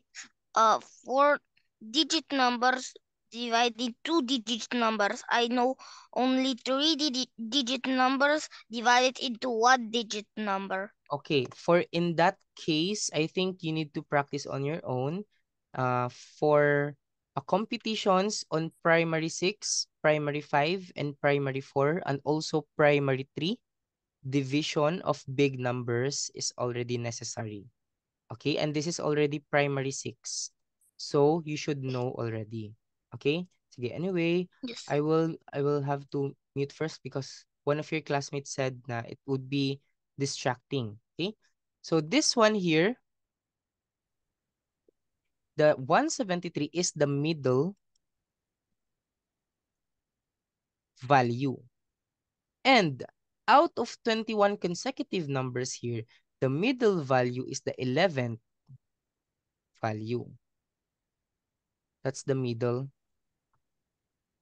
4-digit numbers divided 2-digit numbers. I know only 3-digit numbers divided into 1-digit number. Okay, for in that case, I think you need to practice on your own. For competitions on primary 6, primary 5, and primary 4, and also primary 3, division of big numbers is already necessary. Okay, and this is already primary 6. So you should know already. Okay? Sige, anyway, Yes. I will have to mute first because one of your classmates said na it would be distracting. Okay? So this one here, the 173 is the middle value. And out of 21 consecutive numbers here, the middle value is the 11th value. That's the middle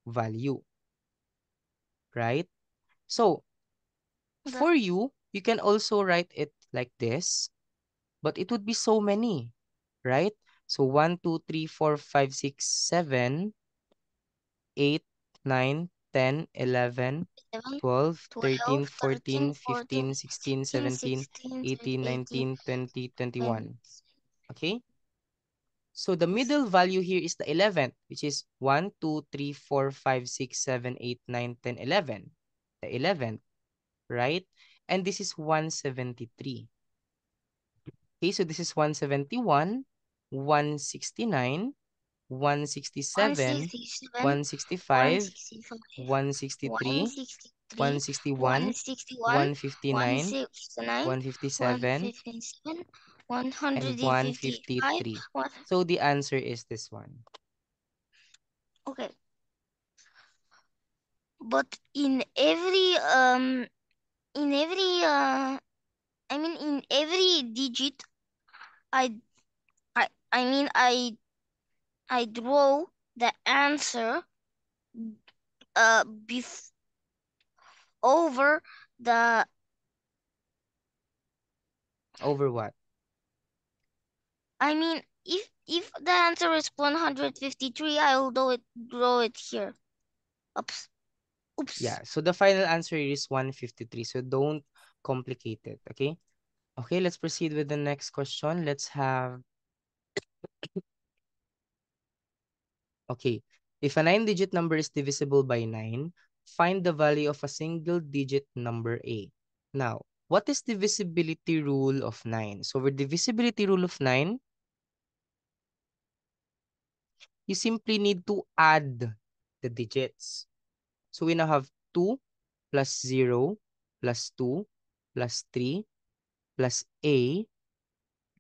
value. Right? So, for you can also write it like this, but it would be so many, right? So 1, 2, 3, 4, 5, 6, 7, 8, 9, 10, 11, 12, 13, 14, 15, 16, 17, 18, 19, 20, 21. Okay? So the middle value here is the 11th, which is 1, 2, 3, 4, 5, 6, 7, 8, 9, 10, 11. The 11th, right? And this is 173. Okay, so this is 171, 169, 167, 165, 163, 161, 159, 157, and 153. So the answer is this one. Okay. But in every in every digit, I draw the answer over the Over what? if the answer is 153, I will draw it here. Oops. Yeah, so the final answer is 153. So don't complicate it, okay? Okay, let's proceed with the next question. Let's have okay. If a 9-digit number is divisible by 9, find the value of a single-digit number A. Now, what is divisibility rule of 9? So for divisibility rule of 9, you simply need to add the digits. So we now have 2 plus 0 plus 2 plus 3 plus A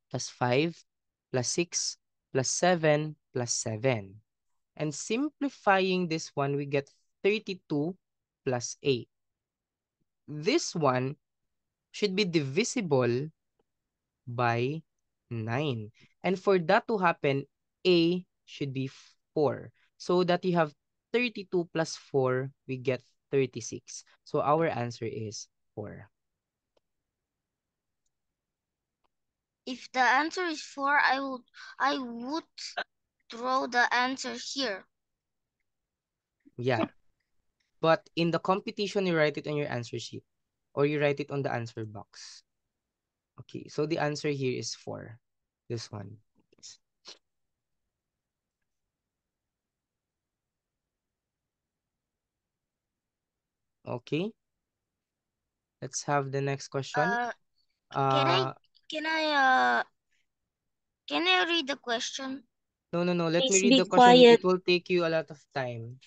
plus 5 plus 6 plus 7 plus 7. And simplifying this one, we get 32 plus a. This one should be divisible by 9. And for that to happen, a should be 4. So that you have 32 plus 4, we get 36. So our answer is 4. If the answer is 4, I would throw the answer here. Yeah. But in the competition, you write it on your answer sheet or you write it on the answer box. Okay, so the answer here is 4. This one. Okay. Let's have the next question. Can I Uh, can I can I read the question? no. Let me Please read be the question. quiet. It will take you a lot of time.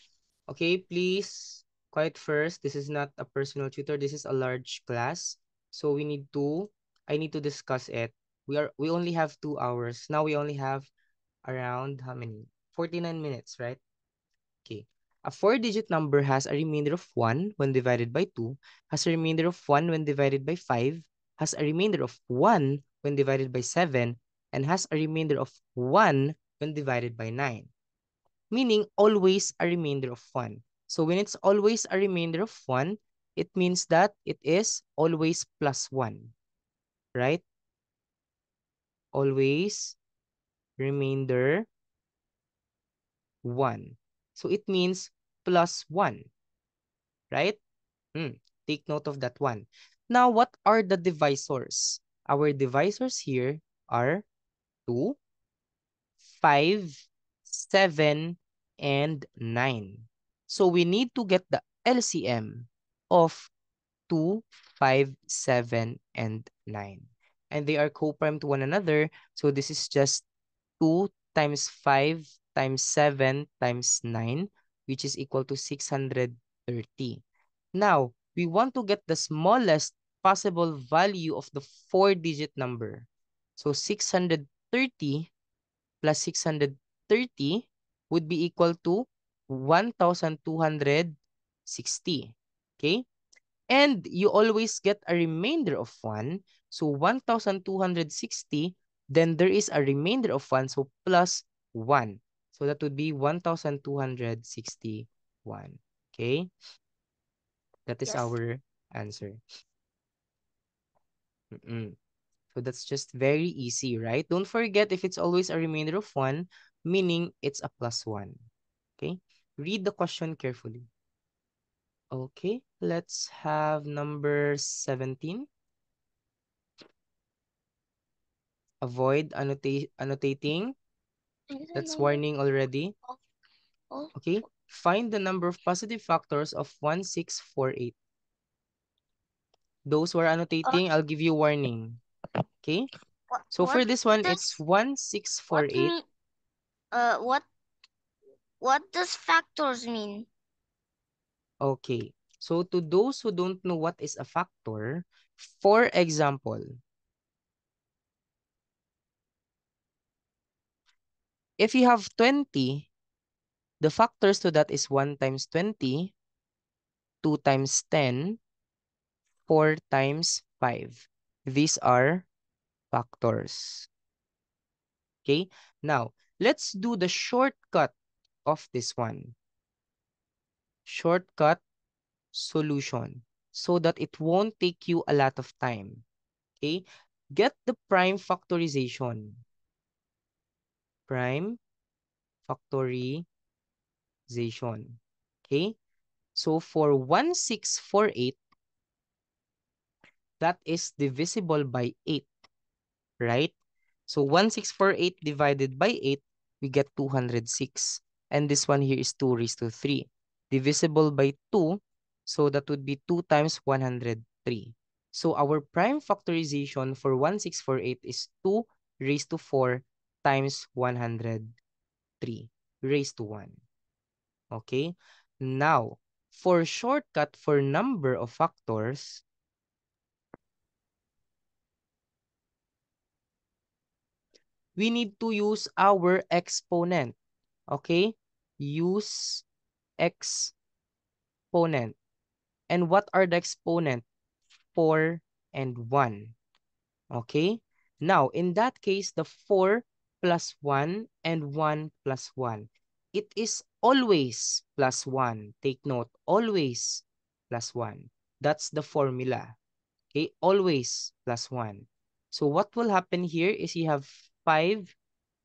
Okay, please quiet first. This is not a personal tutor. This is a large class. So I need to discuss it. We only have 2 hours. Now we only have around how many? 49 minutes, right? Okay. A 4-digit number has a remainder of 1 when divided by 2, has a remainder of 1 when divided by 5, has a remainder of 1 when divided by 7, and has a remainder of 1 when divided by 9. Meaning always a remainder of 1. So when it's always a remainder of 1, it means that it is always plus 1, right? Always remainder 1. So it means plus 1, right? Take note of that one. Now, what are the divisors? Our divisors here are 2, 5, 7, and 9. So we need to get the LCM of 2, 5, 7, and 9. And they are co-prime to one another. So this is just 2 times 5 times 7 times 9, which is equal to 630. Now, we want to get the smallest possible value of the 4-digit number. So 630 plus 630 would be equal to 1,260. Okay? And you always get a remainder of 1. So 1,260, then there is a remainder of 1, so plus 1. So that would be 1,261. Okay? That is Yes. our answer. So that's just very easy, right? Don't forget if it's always a remainder of 1, meaning it's a plus 1. Okay? Read the question carefully. Okay, let's have number 17. Avoid annotating. That's warning already. Okay, find the number of positive factors of 1648. Those who are annotating, I'll give you warning. Okay, so for this one, it's 1648. What does factors mean? Okay, so to those who don't know what is a factor, for example, if you have 20, the factors to that is 1 times 20, 2 times 10, 4 times 5. These are factors. Okay, now let's do the shortcut of this one. Shortcut solution so that it won't take you a lot of time. Okay, get the prime factorization. Prime factorization. Okay, so for 1648, that is divisible by 8, right? So 1648 divided by 8, we get 206. And this one here is 2 raised to 3. Divisible by 2, so that would be 2 times 103. So our prime factorization for 1648 is 2 raised to 4 times 103 raised to 1. Okay? Now, for shortcut for number of factors, we need to use our exponent. Okay? use exponent. And what are the exponent? 4 and 1. Okay? Now, in that case, the 4 plus 1 and 1 plus 1. It is always plus 1. Take note, always plus 1. That's the formula. Okay? Always plus 1. So what will happen here is you have 5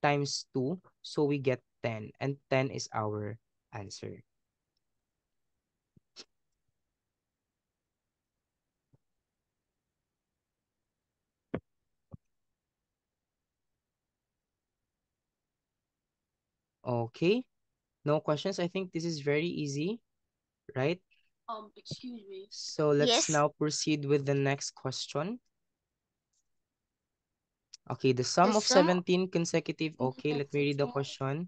times 2. So we get 10. And 10 is our answer. Okay. No questions. I think this is very easy, right? Excuse me. So let's Yes. now proceed with the next question. Okay, the sum The of sum 17 consecutive. Okay, let me read the question.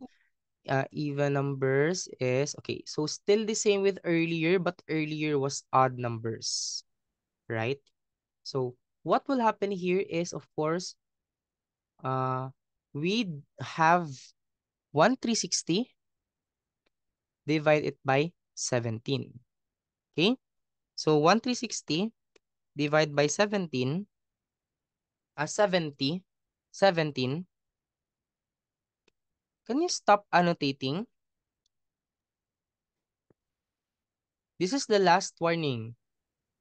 Even numbers is, okay, so still the same with earlier, but earlier was odd numbers, right? So what will happen here is, of course, we have 1360, divide it by 17. Okay, so 1360 divide by 17, 70, 17. Can you stop annotating? This is the last warning.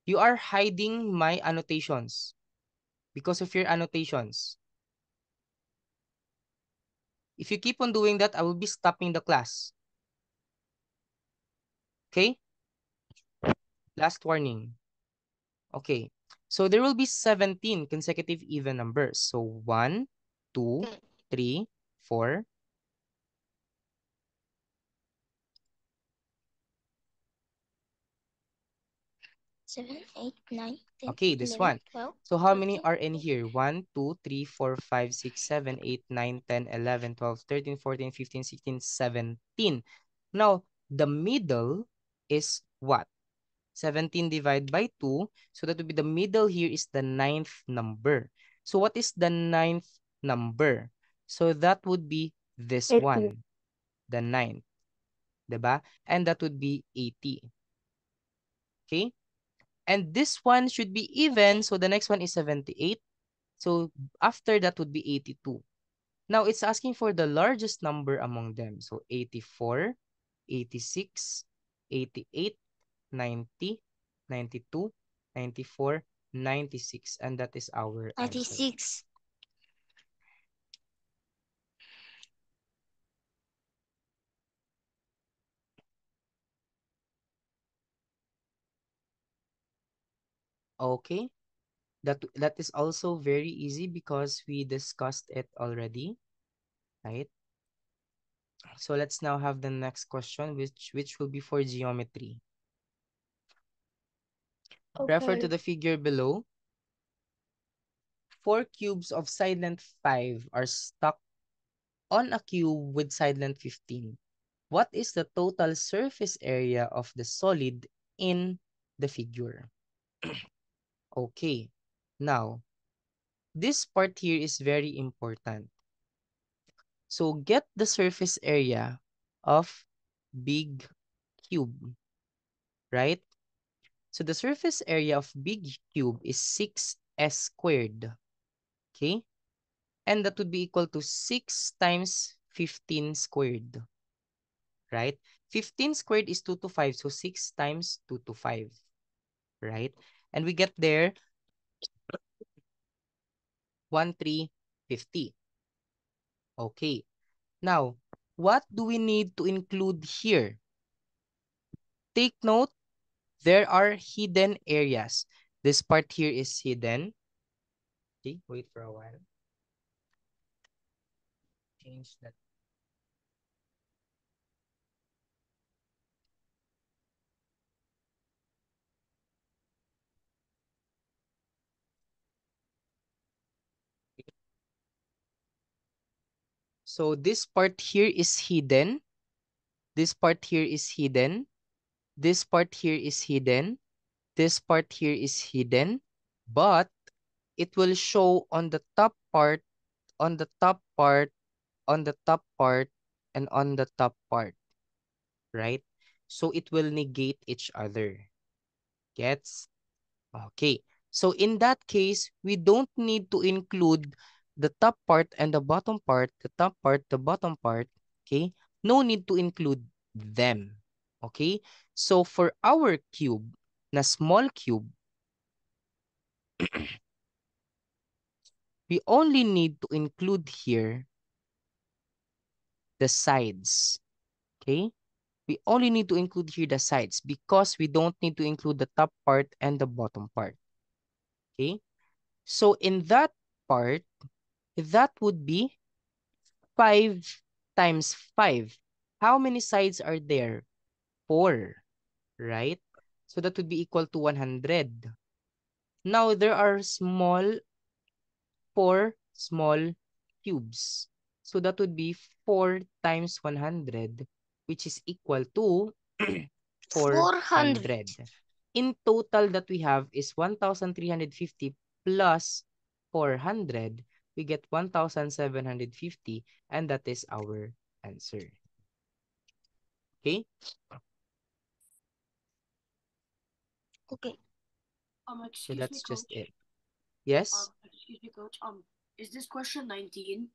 You are hiding my annotations because of your annotations. If you keep on doing that, I will be stopping the class. Okay? Last warning. Okay. So there will be 17 consecutive even numbers. So 1, 2, 3, 4. 7, 8, 9, 10, Okay, this 11, one. 12, So how many 13, are in here? 1, 2, 3, 4, 5, 6, 7, 8, 9, 10, 11, 12, 13, 14, 15, 16, 17. Now, the middle is what? 17 divided by 2. So that would be the middle here is the 9th number. So what is the 9th number? So that would be this 80. one, the 9th. Diba? And that would be 80. Okay? And this one should be even. So the next one is 78. So after that would be 82. Now it's asking for the largest number among them. So 84, 86, 88, 90, 92, 94, 96. And that is our answer. 96. Okay. That is also very easy because we discussed it already, right? So let's now have the next question, which will be for geometry. Refer to Okay. the figure below. 4 cubes of side length 5 are stuck on a cube with side length 15. What is the total surface area of the solid in the figure? Okay. Now, this part here is very important. So get the surface area of big cube, right? So the surface area of big cube is 6s squared. Okay? And that would be equal to 6 times 15 squared. Right? 15 squared is 2 to 5. So 6 times 2 to 5. Right? And we get there 1350. Okay. Now, what do we need to include here? Take note, there are hidden areas. This part here is hidden. Okay, wait for a while. Change that. So this part here is hidden. This part here is hidden. This part here is hidden. This part here is hidden. But it will show on the top part, on the top part, on the top part, and on the top part. right? So it will negate each other. Gets? Okay. So in that case, we don't need to include the top part and the bottom part, the top part, the bottom part. Okay? No need to include them. Okay? So for our cube, na small cube, we only need to include here the sides. Okay? We only need to include here the sides because we don't need to include the top part and the bottom part. Okay? So in that part, that would be 5 times 5. How many sides are there? 4, right? So that would be equal to 100. Now, there are 4 small cubes. So that would be 4 times 100, which is equal to 400. 400. In total that we have is 1,350 plus 400. We get 1,750 and that is our answer. Okay? Okay. So Excuse that's me, just Coach. it. Yes? Excuse me, Coach. Is this question 19?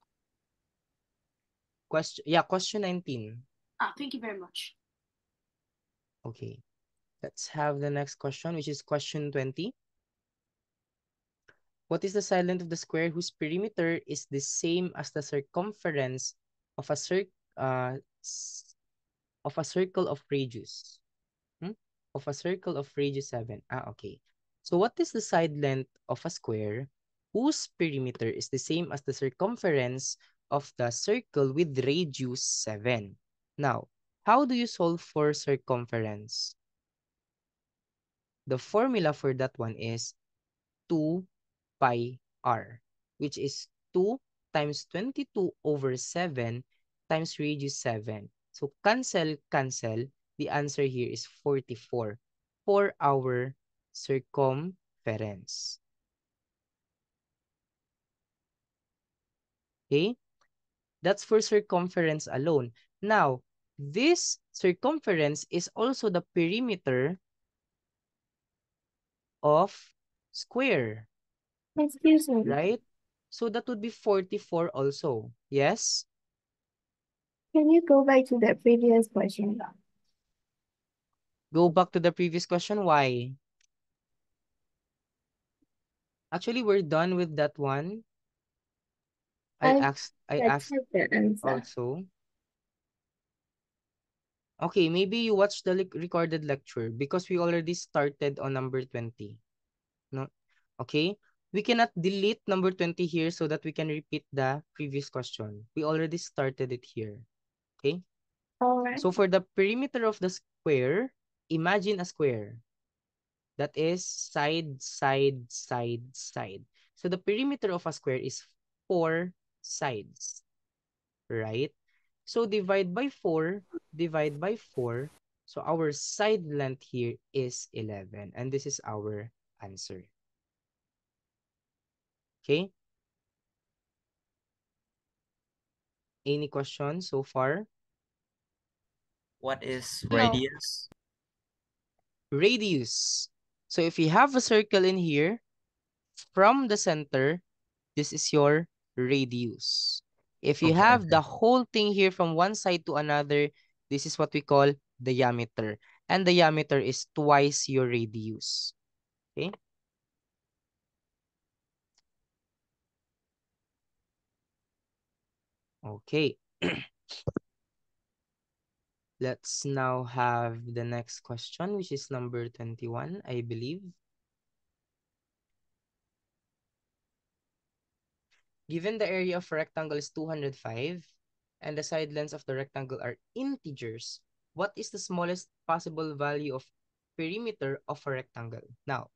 Question 19. Thank you very much. Okay. Let's have the next question, which is question 20. What is the side length of the square whose perimeter is the same as the circumference of a circle of radius? Of a circle of radius 7. Okay. So what is the side length of a square whose perimeter is the same as the circumference of the circle with radius 7? Now, how do you solve for circumference? The formula for that one is 2 pi r, which is 2 times 22 over 7 times radius 7. So cancel. The answer here is 44 for our circumference. Okay? That's for circumference alone. Now, this circumference is also the perimeter of square. Excuse me. Right? So that would be 44 also. Yes? Can you go back to the previous question? Go back to the previous question. Why? Actually, we're done with that one. I I asked checked the answer. also. Okay, maybe you watched the recorded lecture because we already started on number 20. No? Okay? We cannot delete number 20 here so that we can repeat the previous question. We already started it here. Okay? All right. So for the perimeter of the square, imagine a square. That is side, side, side, side. So the perimeter of a square is 4 sides, right? So divide by 4, divide by 4. So our side length here is 11. And this is our answer. Okay? Any questions so far? What is No. radius? Radius. So if you have a circle in here, from the center, this is your radius. If you have the whole thing here from one side to another, this is what we call diameter. And diameter is twice your radius. Okay? Okay. Let's now have the next question, which is number 21, I believe. Given the area of a rectangle is 205 and the side lengths of the rectangle are integers, what is the smallest possible value of perimeter of a rectangle? Now,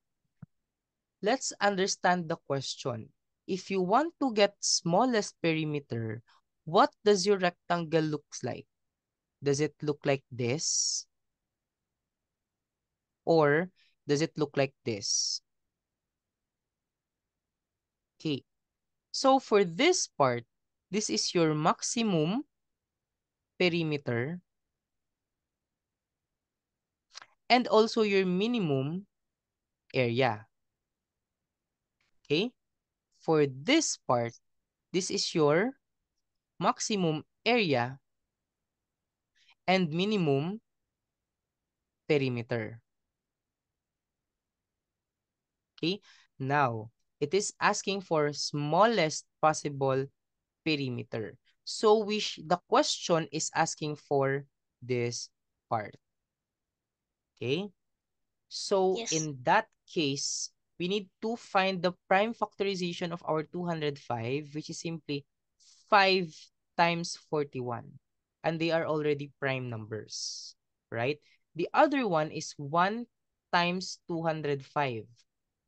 let's understand the question. If you want to get smallest perimeter, what does your rectangle looks like? Does it look like this? Or does it look like this? Okay. So for this part, this is your maximum perimeter. and also your minimum area. Okay? For this part, this is your maximum area and minimum perimeter. Okay? Now, it is asking for smallest possible perimeter. So the question is asking for this part. Okay? So Yes. in that case, we need to find the prime factorization of our 205, which is simply 5 times 41. And they are already prime numbers, right? The other one is 1 times 205.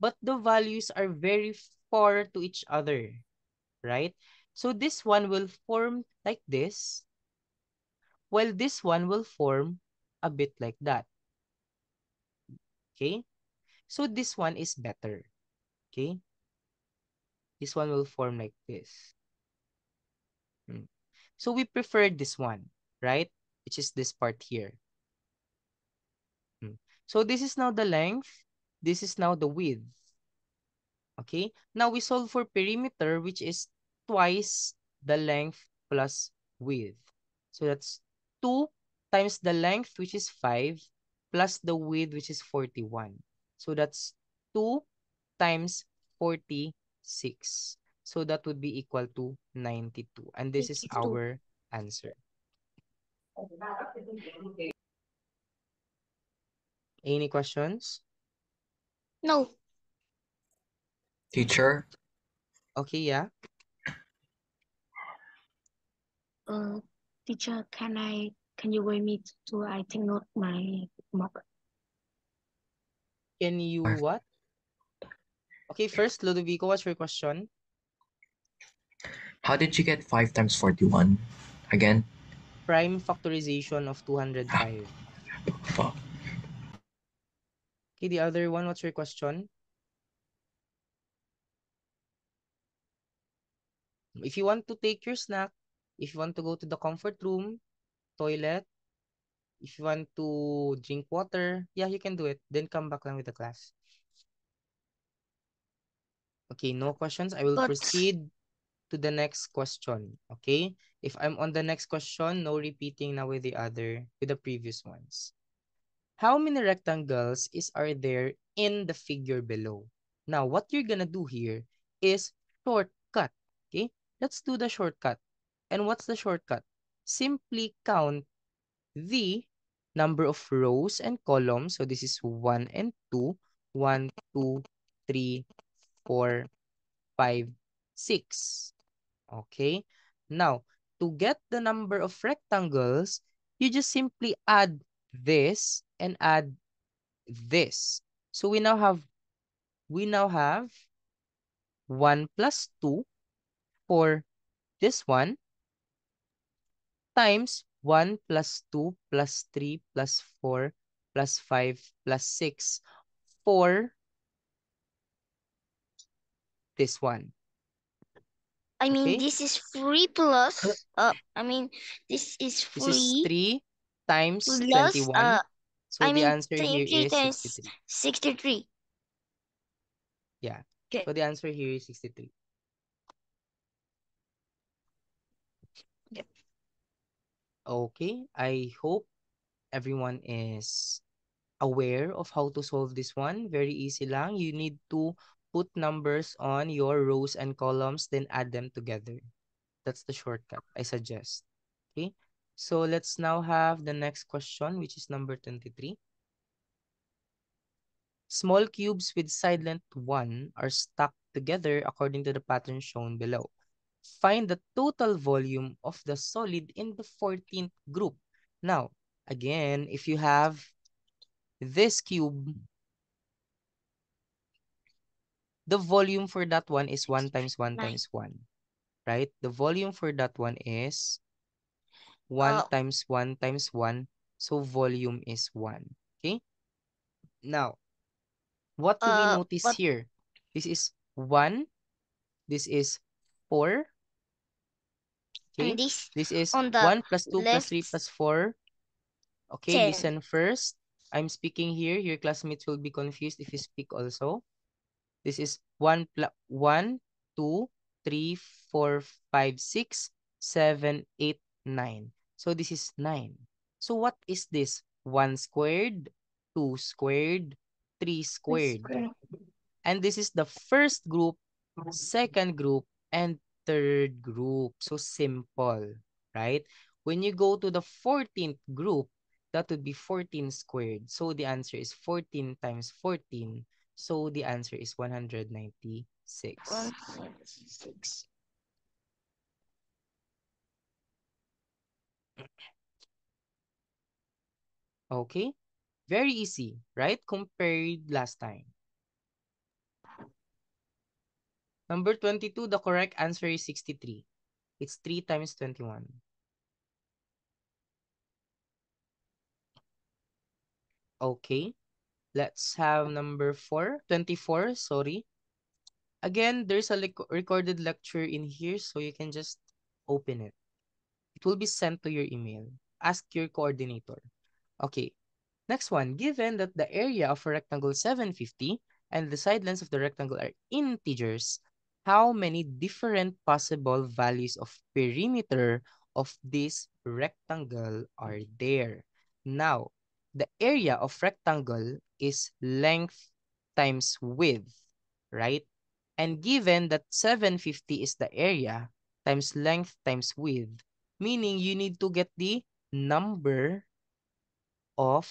But the values are very far to each other, right? So this one will form like this, while this one will form a bit like that. Okay? So this one is better. Okay? This one will form like this. So we prefer this one, right? Which is this part here. So this is now the length. This is now the width. Okay? Now we solve for perimeter, which is twice the length plus width. So that's 2 times the length, which is 5, plus the width, which is 41. So that's 2 times 46. So that would be equal to 92. And this is 92. our answer. Any questions? No. Teacher, Okay, yeah. Teacher, can you wait me to I take note my mock? Can you what? Okay, first, Ludovico, what's your question? how did you get 5 times 41? Again? Prime factorization of 205. Fuck. Okay, the other one, what's your question? If you want to take your snack, if you want to go to the comfort room, toilet, if you want to drink water, yeah, you can do it. Then come back lang with the class. Okay, no questions. I will But proceed to the next question. Okay? If I'm on the next question, no repeating now with the previous ones. How many rectangles are there in the figure below? Now, what you're gonna do here is shortcut. Okay? Let's do the shortcut. And what's the shortcut? Simply count the number of rows and columns. So this is 1 and 2. 1, 2, 3, 4, 5, 6. Okay? Now, to get the number of rectangles, you just simply add this and add this. So we now have 1 plus 2 for this one times 1 plus 2 plus 3 plus 4 plus 5 plus 6 for this one. I mean, Okay? this is free plus. This is This is free 3 times plus. 21. So the answer here 23 is times 63. 63. Yeah. Okay. So the answer here is 63. Yep. Okay. I hope everyone is aware of how to solve this one. Very easy lang. You need to put numbers on your rows and columns, then add them together. That's the shortcut I suggest. Okay. So let's now have the next question, which is number 23. Small cubes with side length 1 are stacked together according to the pattern shown below. Find the total volume of the solid in the 14th group. Now, again, if you have this cube, the volume for that one is 1 times 1 9. times 1, right? The volume for that one is 1 times 1 times 1. So volume is 1. Okay? Now, what do we notice But here? This is 1. This is 4. and Okay? this This is on the 1 plus 2 plus left 3 plus 4. Okay, 10. listen first. I'm speaking here, your classmates will be confused if you speak also. This is 1, 1, 2, 3, 4, 5, 6, 7, 8, 9. So this is 9. So what is this? 1 squared, 2 squared, 3 squared. And this is the first group, second group, and third group. So simple, right? When you go to the 14th group, that would be 14 squared. So the answer is 14 times 14. So the answer is 196. 196. Okay? Very easy, right? Compared last time. Number 22, the correct answer is 63. It's 3 times 21. Okay. Let's have number 24, sorry. Again, there's a recorded lecture in here, so you can just open it. It will be sent to your email. Ask your coordinator. Okay. Next one, given that the area of a rectangle 750 and the side lengths of the rectangle are integers, how many different possible values of perimeter of this rectangle are there? Now, the area of rectangle is length times width, right? And given that 750 is the area times length times width, meaning you need to get the number of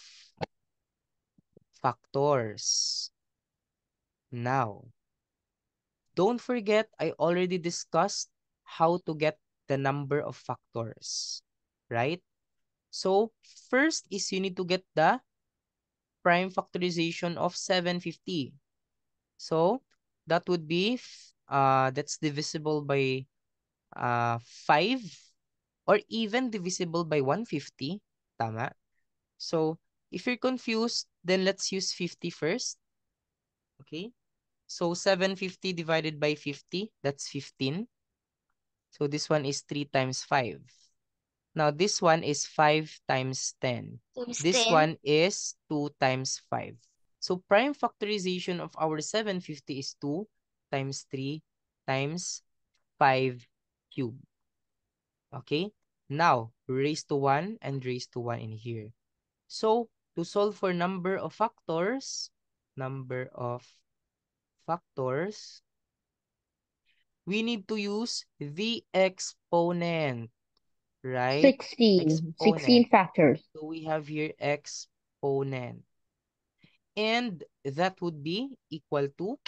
factors. Now, don't forget I already discussed how to get the number of factors, right? So, first is you need to get the prime factorization of 750. So, that would be, that's divisible by 5 or even divisible by 150. Tama? So, if you're confused, then let's use 50 first. Okay? So 750 divided by 50, that's 15. So this one is 3 times 5. Now this one is 5 times 10. Times This 10. one is 2 times 5. So prime factorization of our 750 is 2 times 3 times 5 cubed. Okay? Now, raise to 1 and raise to 1 in here. So, to solve for number of factors, we need to use the exponent, right? 16 Exponent. factors. So we have here exponent. And that would be equal to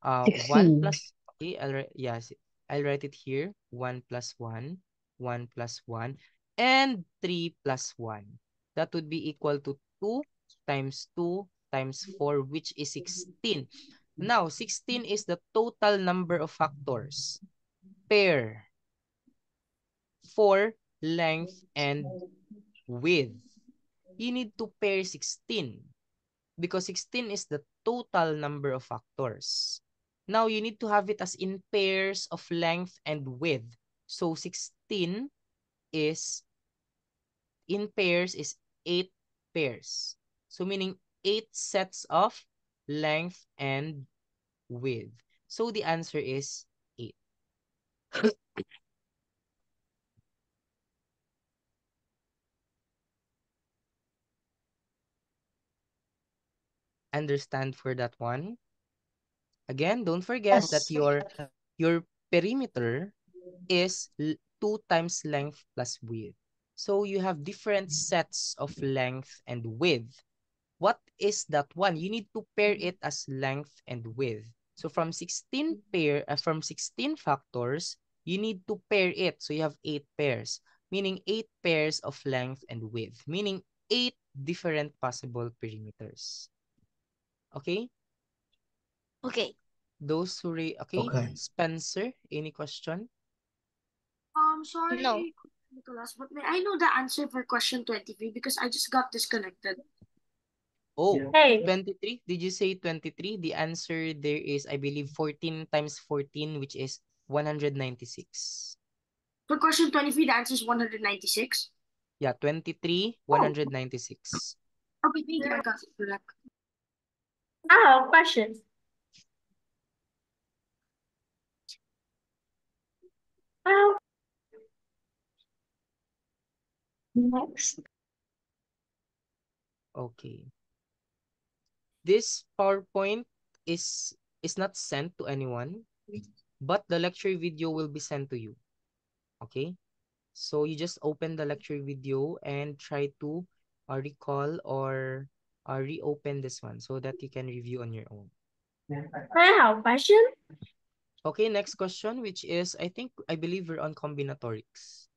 1 16. plus, okay, I'll write it here. 1 plus 1, 1 plus 1, and 3 plus 1. That would be equal to 2 times 2 times 4, which is 16. Now, 16 is the total number of factors. Pair for length and width. You need to pair 16 because 16 is the total number of factors. Now, you need to have it as in pairs of length and width. So, 16 is, in pairs is 8 pairs. So, meaning 8 sets of length and width. So, the answer is 8. Understand for that one? Again, don't forget that your perimeter is 2 times length plus width. So you have different sets of length and width. What is that one? You need to pair it as length and width. So from 16 factors, you need to pair it. So you have 8 pairs, meaning 8 pairs of length and width, meaning 8 different possible perimeters. Okay? Okay. Those who okay. Spencer, any question? Sorry, No. Nicholas, but may I know the answer for question 23 because I just got disconnected. Oh, Hey. 23? Did you say 23? The answer there is, I believe, 14 times 14, which is 196. For question 23, the answer is 196. Yeah, 23, 196. Okay, thank you. I got it for that. I have a question. Well, next. Okay. This PowerPoint is not sent to anyone, but the lecture video will be sent to you. Okay? So you just open the lecture video and try to recall or reopen this one so that you can review on your own. I have a question. Okay, next question, which is, I believe we're on combinatorics.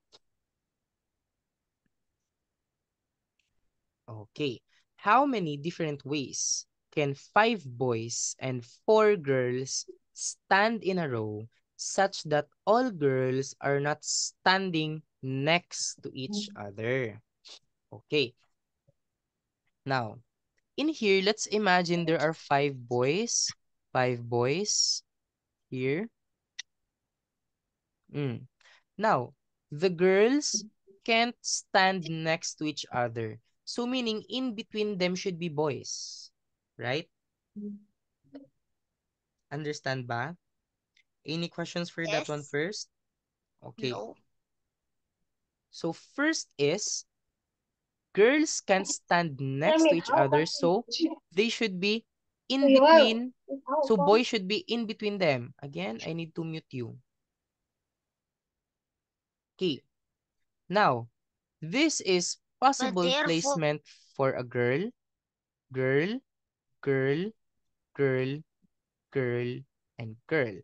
Okay. How many different ways can 5 boys and 4 girls stand in a row such that all girls are not standing next to each other? Okay. Now, in here, let's imagine there are 5 boys. 5 boys here. Now, the girls can't stand next to each other. So meaning in between them should be boys. Right? Understand ba? Any questions for that one Yes. first? Okay. No. So first is, girls can't stand next to each other, so they should be in between. So boys should be in between them. Again, I need to mute you. Okay. Now, this is But possible therefore, placement for a girl, girl, girl, girl, girl, and girl.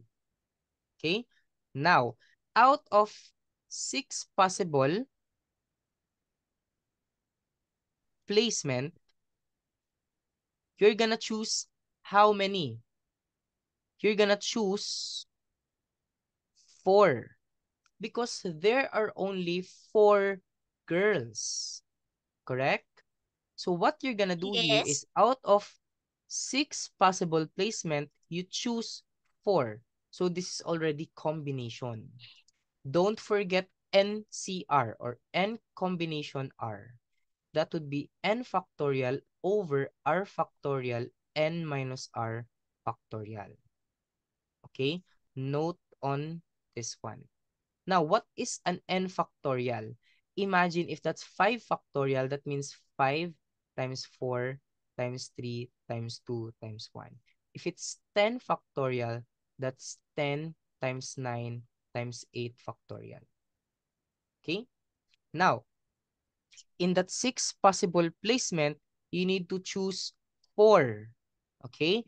Okay? Now, out of 6 possible placement, you're gonna choose how many? You're gonna choose 4 because there are only 4 girls. Correct? So what you're gonna do here yes. is out of 6 possible placement, you choose 4. So this is already combination. Don't forget NCR or N combination R. That would be N factorial over R factorial N minus R factorial. Okay? Note on this one. Now, what is an N factorial? Imagine if that's 5 factorial, that means 5 times 4 times 3 times 2 times 1. If it's 10 factorial, that's 10 times 9 times 8 factorial. Okay? Now, in that 6 possible placement, you need to choose 4. Okay?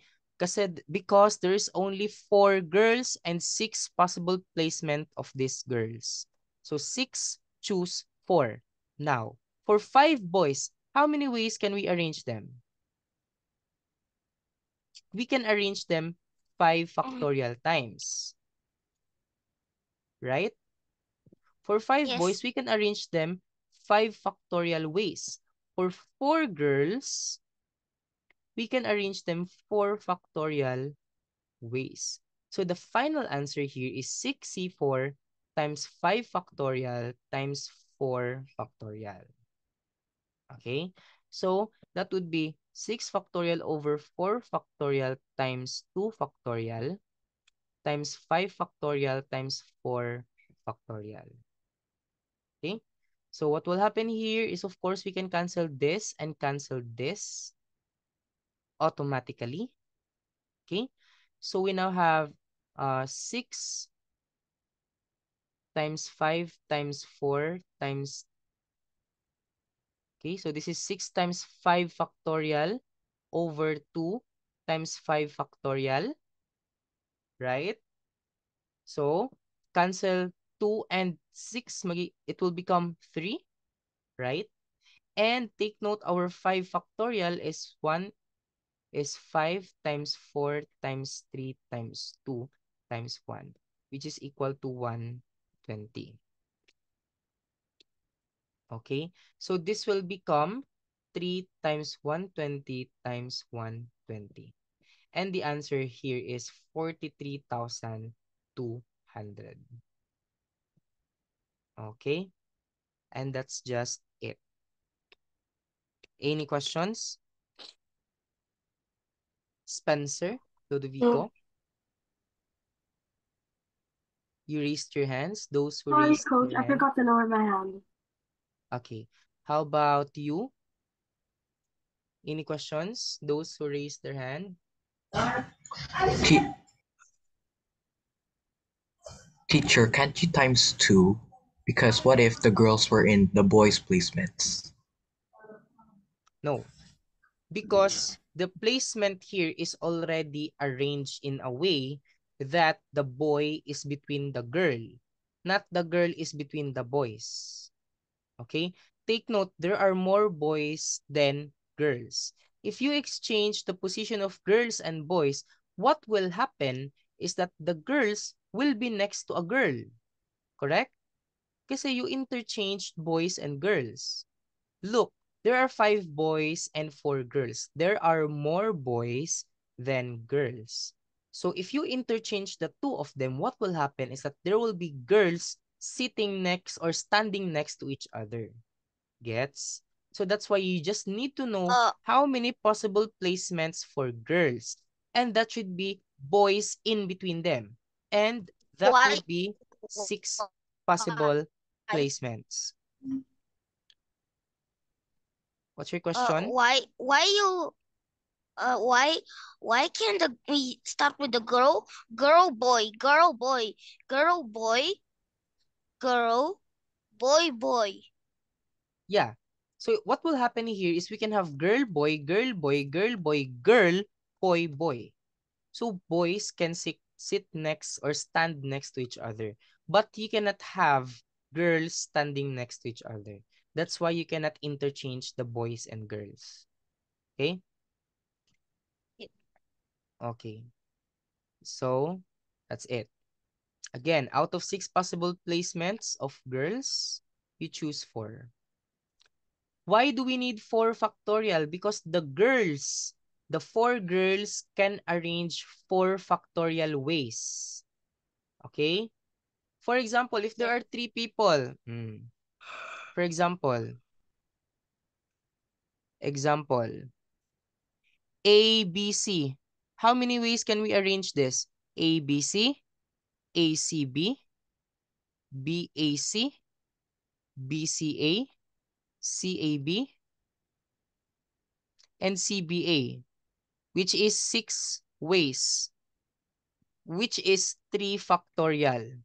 Because there's only 4 girls and 6 possible placement of these girls. So 6, choose 4. Now, for 5 boys, how many ways can we arrange them? We can arrange them 5 factorial times. Right? For 5 boys, Yes. we can arrange them 5 factorial ways. For 4 girls, we can arrange them 4 factorial ways. So the final answer here is 6C4 times 5 factorial times 4 factorial. Okay? So that would be 6 factorial over 4 factorial times 2 factorial times 5 factorial times 4 factorial. Okay? So what will happen here is, of course, we can cancel this and cancel this automatically. Okay? So we now have 6 times 5 times 4 times, okay, so this is 6 times 5 factorial over 2 times 5 factorial, right? So, cancel 2 and 6, it will become 3, right? And take note, our 5 factorial is 5 times 4 times 3 times 2 times 1, which is equal to 120. Okay, so this will become 3 times 120 times 120. And the answer here is 43,200. Okay, and that's just it. Any questions? Spencer, No. Ludovico? You raised your hands. Those who Sorry, raised Coach. their I hand. forgot to lower my hand. Okay. How about you? Any questions? Those who raised their hand? Te- Teacher, can't you times 2? Because what if the girls were in the boys' placements? No. Because the placement here is already arranged in a way that the boy is between the girl, not the girl is between the boys. Okay? Take note, there are more boys than girls. If you exchange the position of girls and boys, what will happen is that the girls will be next to a girl. Correct? Kasi you interchanged boys and girls. Look, there are 5 boys and 4 girls. There are more boys than girls. So if you interchange the two of them, what will happen is that there will be girls sitting next or standing next to each other. Gets? So that's why you just need to know how many possible placements for girls. And that should be boys in between them. And that Why? would be 6 possible placements. What's your question? Why can't we start with the girl boy girl boy girl boy girl boy boy? Yeah. So what will happen here is we can have girl boy girl boy girl boy girl boy boy. So boys can sit next or stand next to each other, but you cannot have girls standing next to each other. That's why you cannot interchange the boys and girls. Okay? Okay. So that's it. Again, out of 6 possible placements of girls, you choose 4. Why do we need 4 factorial? Because the 4 girls can arrange 4 factorial ways. Okay? For example, if there are 3 people, for example, A, B, C. How many ways can we arrange this? A, B, C, A, C, B, B, A, C, B, C, A, C, A, B, and C, B, A, which is 6 ways, which is 3 factorial.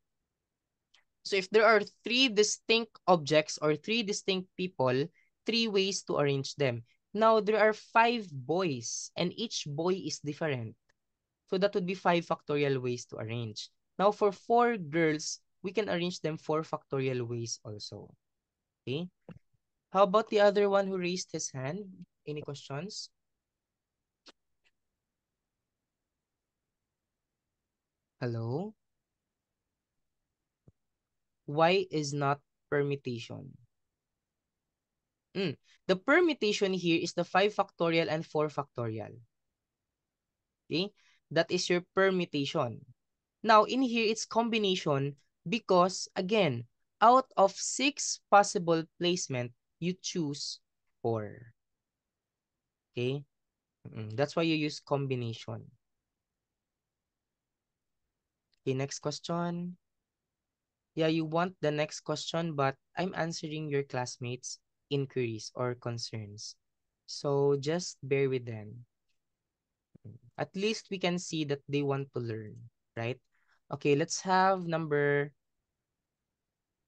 So if there are 3 distinct objects or 3 distinct people, 3 ways to arrange them. Now, there are 5 boys and each boy is different. So that would be 5 factorial ways to arrange. Now, for 4 girls, we can arrange them 4 factorial ways also. Okay? How about the other one who raised his hand? Any questions? Hello? Why is not permutation? The permutation here is the 5 factorial and 4 factorial. Okay? That is your permutation. Now, in here, it's combination because, again, out of 6 possible placement, you choose 4. Okay? That's why you use combination. Okay, next question. Yeah, you want the next question, but I'm answering your classmates' inquiries or concerns. So just bear with them. At least we can see that they want to learn, right? Okay, let's have number...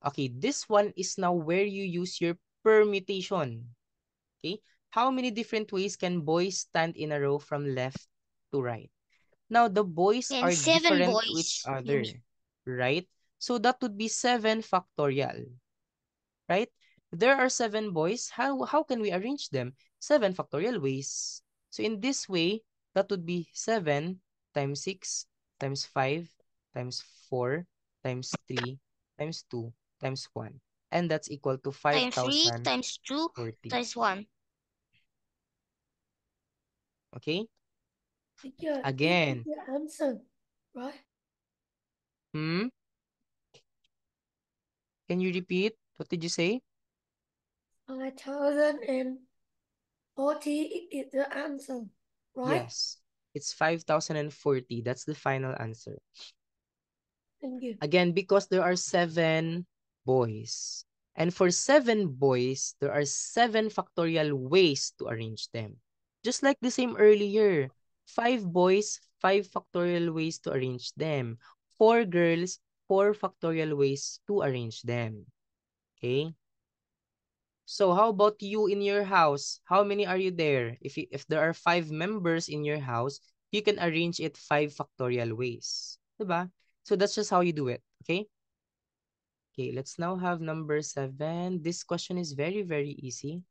Okay, this one is now where you use your permutation. Okay, how many different ways can boys stand in a row from left to right? Now, the boys And are 7 different to each boys. other, right? So that would be 7 factorial, right? There are 7 boys. How can we arrange them? 7 factorial ways. So in this way, that would be 7 times 6 times 5 times 4 times 3 times 2 times 1. And that's equal to Times 3 5,040. times 2 times 1. Okay? Yeah, Again. the answer, right? Can you repeat? What did you say? 5,000 and 40 is the answer, right? Yes, it's 5,040. That's the final answer. Thank you. Again, because there are 7 boys. And for 7 boys, there are 7 factorial ways to arrange them. Just like the same earlier. 5 boys, 5 factorial ways to arrange them. 4 girls, 4 factorial ways to arrange them. Okay? So how about you in your house? How many are you there? If there are 5 members in your house, you can arrange it 5 factorial ways. Diba? So that's just how you do it. Okay? Okay, let's now have number 7. This question is very, very easy.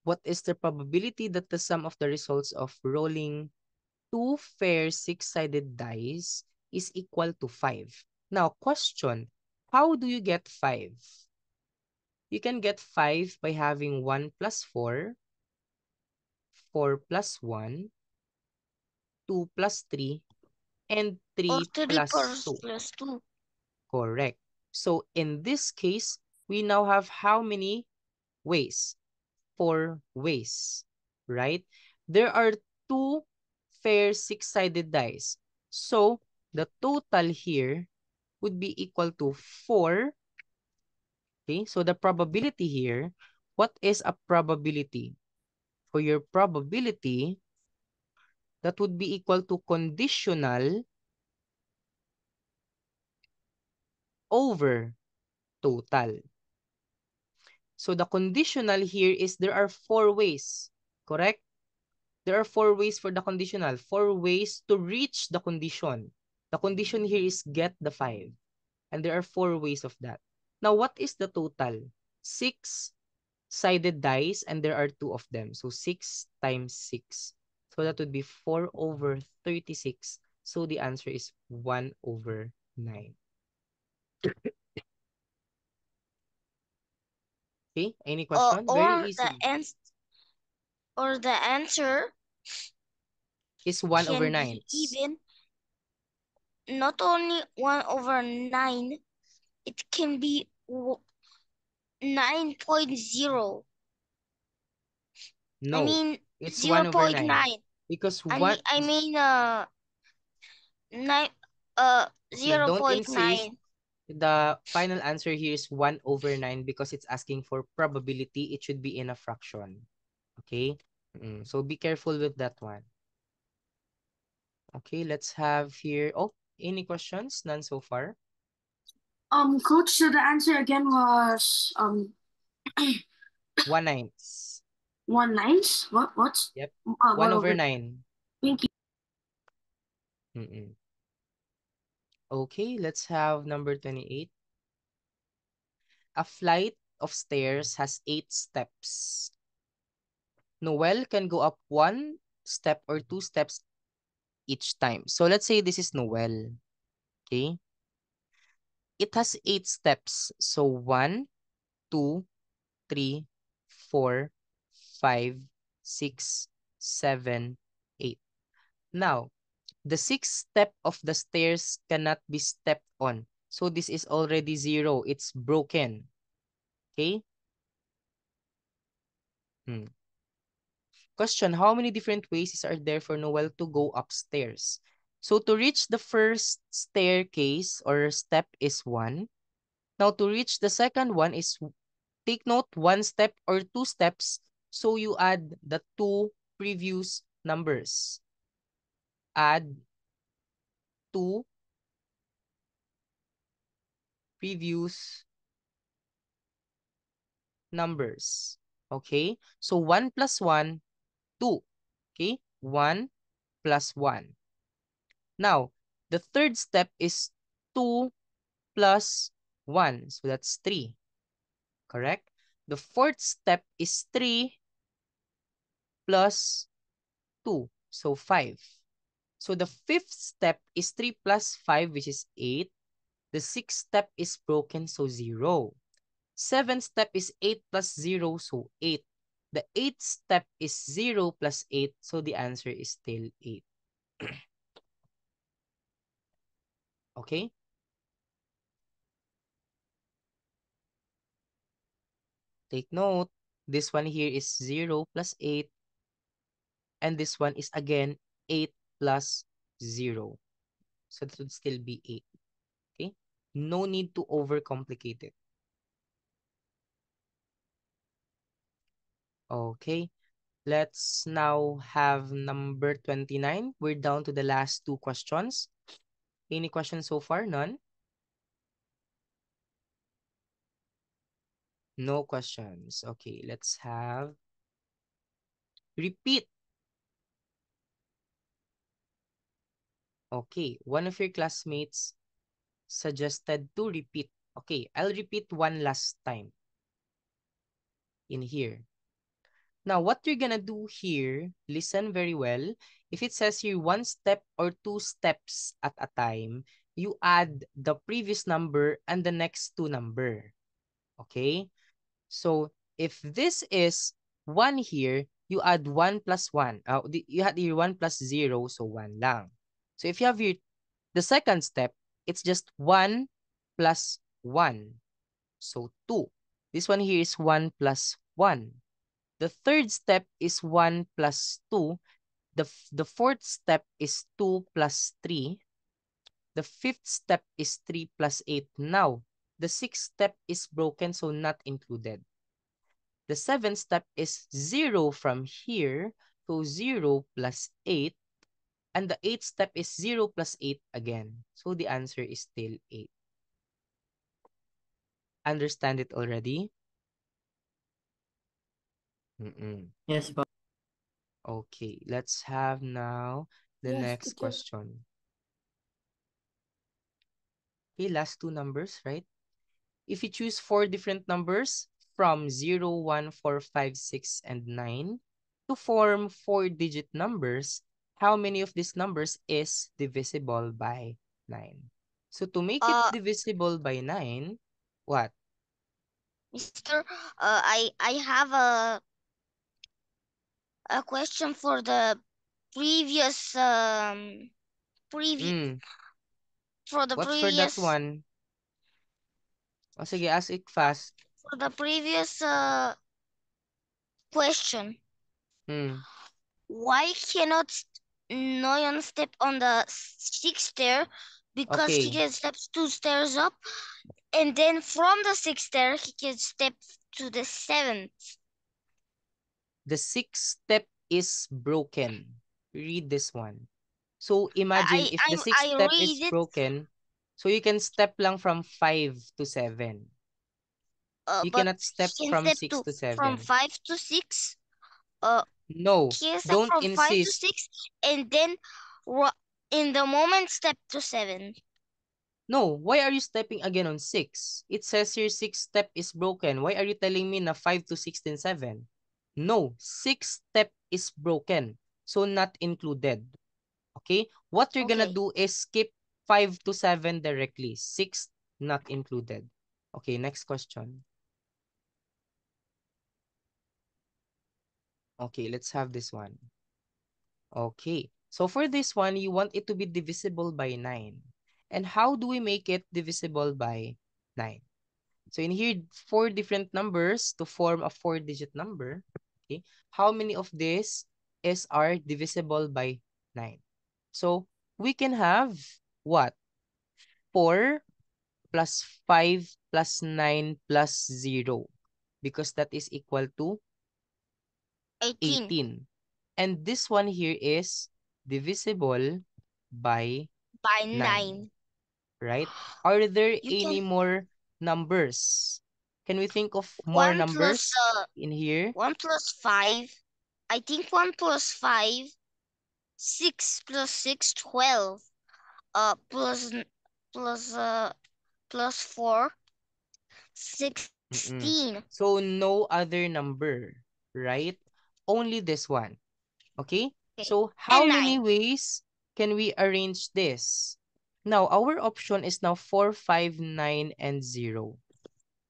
What is the probability that the sum of the results of rolling 2 fair 6-sided dice is equal to 5? Now, question, how do you get 5? You can get 5 by having 1 plus 4, 4 plus 1, 2 plus 3, and Or 3 3 plus 2. plus 2. Correct. So in this case, we now have how many ways? 4 ways, right? There are 2 fair 6-sided dice. So the total here would be equal to 4. Okay, so the probability here, what is a probability? For your probability, that would be equal to conditional over total. So the conditional here is there are 4 ways, correct? There are 4 ways for the conditional, 4 ways to reach the condition. The condition here is get the 5. And there are 4 ways of that. Now, what is the total? 6-sided dice and there are 2 of them. So 6 times 6. So that would be 4 over 36. So the answer is 1 over 9. Okay, any question? Very easy. Or the answer Is 1 over can 9. be even. Not only 1 over 9, it can be 9.0. No, I mean it's 1 over 9. 0.9. Because I mean 9 okay, don't 0.9. insist. The final answer here is 1 over 9 because it's asking for probability. It should be in a fraction. Okay? So be careful with that one. Okay, let's have here. Oh, any questions? None so far? Coach, so the answer again was 1/9. 1/9. What's Yep. 1 1 over over 9. Thank you. Okay, let's have number 28. A flight of stairs has 8 steps. Noel can go up 1 step or 2 steps each time. So let's say this is Noel. Okay? It has 8 steps. So 1, 2, 3, 4, 5, 6, 7, 8. Now, the 6th step of the stairs cannot be stepped on. So this is already 0. It's broken. Okay? Question, how many different ways are there for Noel to go upstairs? So to reach the first staircase or step is 1. Now to reach the second one is, take note, 1 step or 2 steps. So you add the 2 previous numbers. Add 2 previous numbers. Okay? So 1 plus 1, 2. Okay? 1 plus 1. Now, the third step is 2 plus 1. So that's 3. Correct? The fourth step is 3 plus 2. So 5. So the fifth step is 3 plus 5, which is 8. The sixth step is broken, so 0. Seventh step is 8 plus 0, so 8. The eighth step is 0 plus 8, so the answer is still 8. Okay? Take note, This one here is 0 plus 8. And this one is again 8 plus 0. So that would still be 8. Okay? No need to overcomplicate it. Okay. Let's now have number 29. We're down to the last two questions. Any questions so far? None? No questions. Okay, let's have repeat. Okay, one of your classmates suggested to repeat. Okay, I'll repeat one last time in here. Now, what you're gonna do here, listen very well. If it says here 1 step or 2 steps at a time, you add the previous number and the next 2 number. Okay? So, if this is 1 here, you add 1 plus 1. You had here 1 plus 0, so 1 lang. So, if you have here the second step, it's just 1 plus 1. So, 2. This one here is 1 plus 1. The third step is 1 plus 2. The fourth step is 2 plus 3. The fifth step is 3 plus 8. Now, the sixth step is broken, so not included. The seventh step is 0 from here, so 0 plus 8. And the eighth step is 0 plus 8 again. So the answer is still 8. Understand it already? Yes, po. Okay, let's have now the Yes, next teacher. question. Okay, last two numbers, right? If you choose 4 different numbers from 0, 1, 4, 5, 6, and 9 to form 4-digit numbers, how many of these numbers is divisible by 9? So to make it divisible by 9, what? Mister, I have a question for the previous for the What's for that previous one? O sige, ask it fast. for the previous question. Why cannot Noyan step on the 6th stair? Because he Okay. can step 2 stairs up, and then from the 6th stair he can step to the 7th. The 6th step is broken. Read this one. So imagine if the 6th I step read is it. broken, so you can step lang from 5 to 7. You But cannot step he can from step 6 to from 7. 5 to 6. No, He can step don't from 5 to insist. 6, and then in the moment step to 7. No, why are you stepping again on 6? It says here 6th step is broken. Why are you telling me na 5 to 6 and 7? No, 6th step is broken. So not included. Okay? What you're gonna Okay. do is skip 5 to 7 directly. 6 not included. Okay, next question. Okay, let's have this one. Okay, so for this one, you want it to be divisible by 9. And how do we make it divisible by 9? So in here, 4 different numbers to form a 4-digit number. Okay, how many of this are divisible by 9? So we can have what? 4 plus 5 plus 9 plus 0, because that is equal to 18. And this one here is divisible by 9. Right? Are there You any can more numbers? Can we think of more 1 plus numbers in here? 1 plus 5. I think 1 plus 5. 6 plus 6, 12. Plus plus 4, 16. So no other number, right? Only this one. Okay? Okay. So how And many 9. ways can we arrange this? Now, our option is now 4, 5, 9, and 0.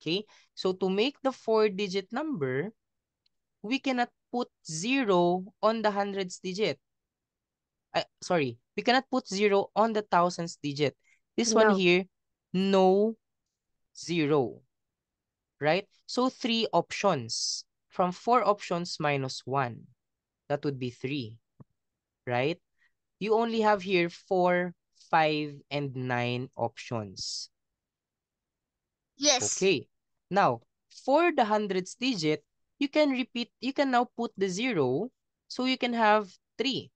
Okay? So to make the 4-digit number, we cannot put 0 on the hundreds digit. Sorry, we cannot put 0 on the thousands digit. This one No. here, no 0. Right? So 3 options. from 4 options minus 1. That would be 3, right? You only have here 4, 5, and 9 options. Yes. Okay. Now, for the hundreds digit, you can now put the 0, so you can have 3.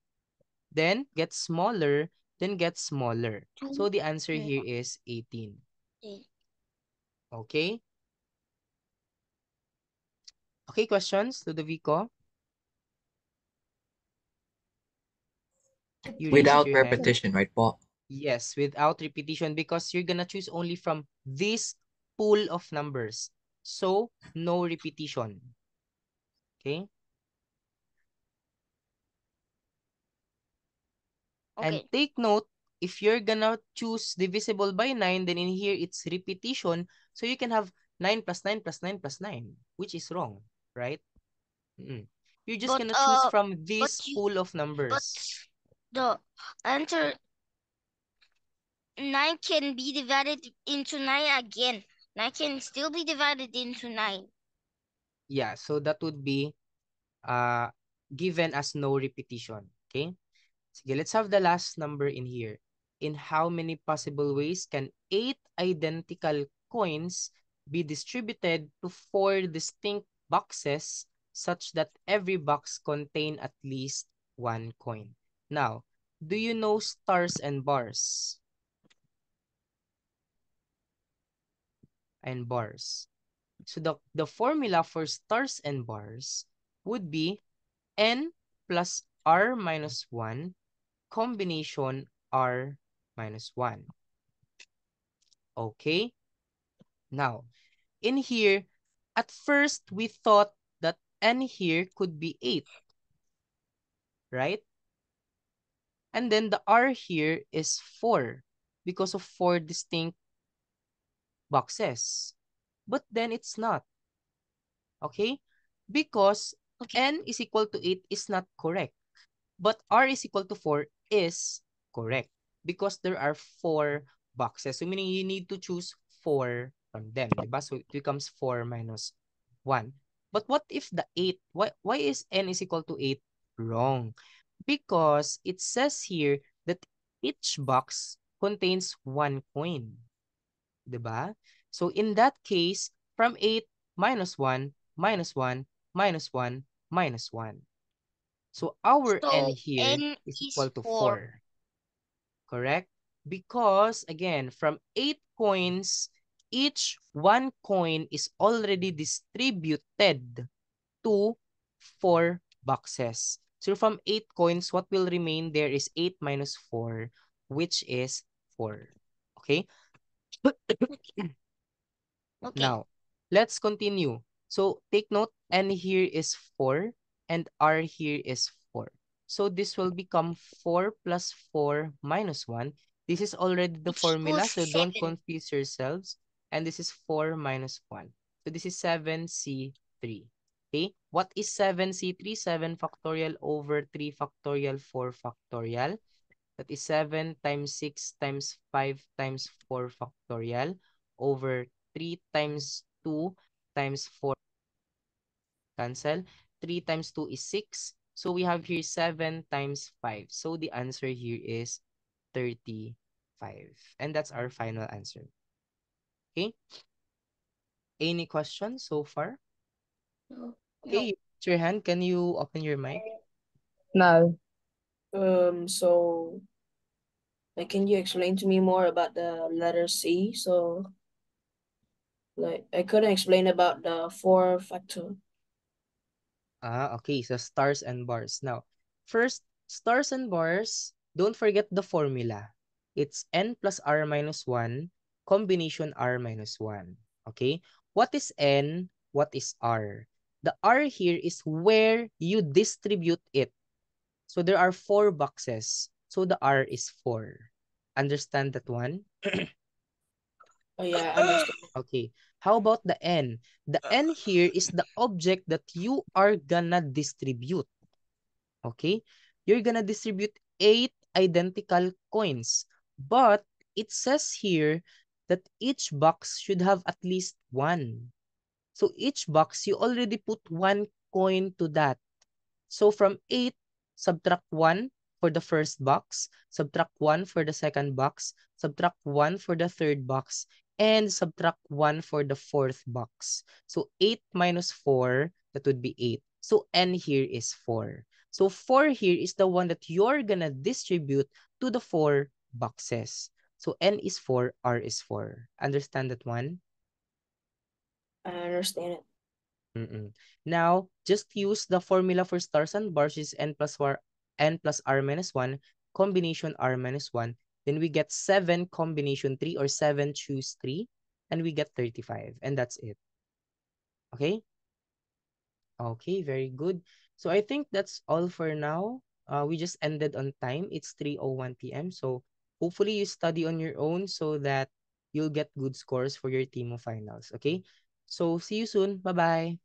Then get smaller, then get smaller. So the answer here is 18. Okay? Okay, questions, Ludovico? You raised Without your hand. repetition, right, Paul? Yes, without repetition, because you're gonna choose only from this pool of numbers. So, no repetition. Okay? And Okay. take note, if you're gonna choose divisible by 9, then in here it's repetition. So you can have 9 plus 9 plus 9 plus 9, which is wrong, right? You're just But gonna choose from but this pool of but numbers. the answer 9 can be divided into 9 again. 9 can still be divided into 9. Yeah, so that would be given as no repetition. Okay? Sige, let's have the last number in here. In how many possible ways can 8 identical coins be distributed to 4 distinct boxes such that every box contain at least 1 coin? Now, do you know stars and bars? And bars. So the formula for stars and bars would be n plus r minus 1 combination r minus 1. Okay? Now, in here, at first we thought that n here could be 8, right? And then the r here is 4 because of 4 distinct boxes. But then it's not. Okay? Because n is equal to 8 is not correct. But r is equal to 4 is correct because there are 4 boxes. So meaning you need to choose 4 from them. Diba? So it becomes 4 minus 1. But what if the 8? Why is n is equal to 8 wrong? Because it says here that each box contains 1 coin. Diba? So in that case, from 8 minus 1, minus 1, minus 1, minus 1. So our n So here n is is equal to 4. 4. Correct? Because, again, from 8 coins, each 1 coin is already distributed to 4 boxes. So from 8 coins, what will remain there is 8 minus 4, which is 4. Okay? Okay. Now, let's continue. So take note, n here is 4 and r here is 4. So this will become 4 plus 4 minus 1. This is already the Which formula, equals so don't 7. confuse yourselves. And this is 4 minus 1. So this is 7c3. Okay? What is 7c3? 7 factorial over 3 factorial 4 factorial. That is 7 times 6 times 5 times 4 factorial over 3 times 2 times 4. Cancel. 3 times 2 is 6. So we have here 7 times 5. So the answer here is 35. And that's our final answer. Okay? Any questions so far? Okay, you raise your hand. Can you open your mic? No. So like, can you explain to me more about the letter C? So, like, I couldn't explain about the 4 factor. Okay. So stars and bars. Now, first, stars and bars, don't forget the formula. It's n plus r minus 1, combination r minus 1. Okay? What is n? What is r? The r here is where you distribute it. So there are 4 boxes. So the r is 4. Understand that one? Oh yeah, I understand. Okay. How about the n? The n here is the object that you are gonna distribute. Okay? You're gonna distribute 8 identical coins. But it says here that each box should have at least 1. So each box, you already put 1 coin to that. So from 8, subtract 1 for the first box, subtract 1 for the second box, subtract 1 for the third box, and subtract 1 for the fourth box. So 8 minus 4, that would be 8. So n here is 4. So 4 here is the one that you're gonna distribute to the 4 boxes. So n is 4, r is 4. Understand that one? I understand it. Now, just use the formula for stars and bars, which is n plus r minus 1, combination r minus 1. Then we get 7 combination 3, or 7 choose 3, and we get 35. And that's it. Okay? Okay, very good. So I think that's all for now. We just ended on time. It's 3:01 p.m. So hopefully you study on your own so that you'll get good scores for your TMO finals. Okay? So see you soon. Bye-bye.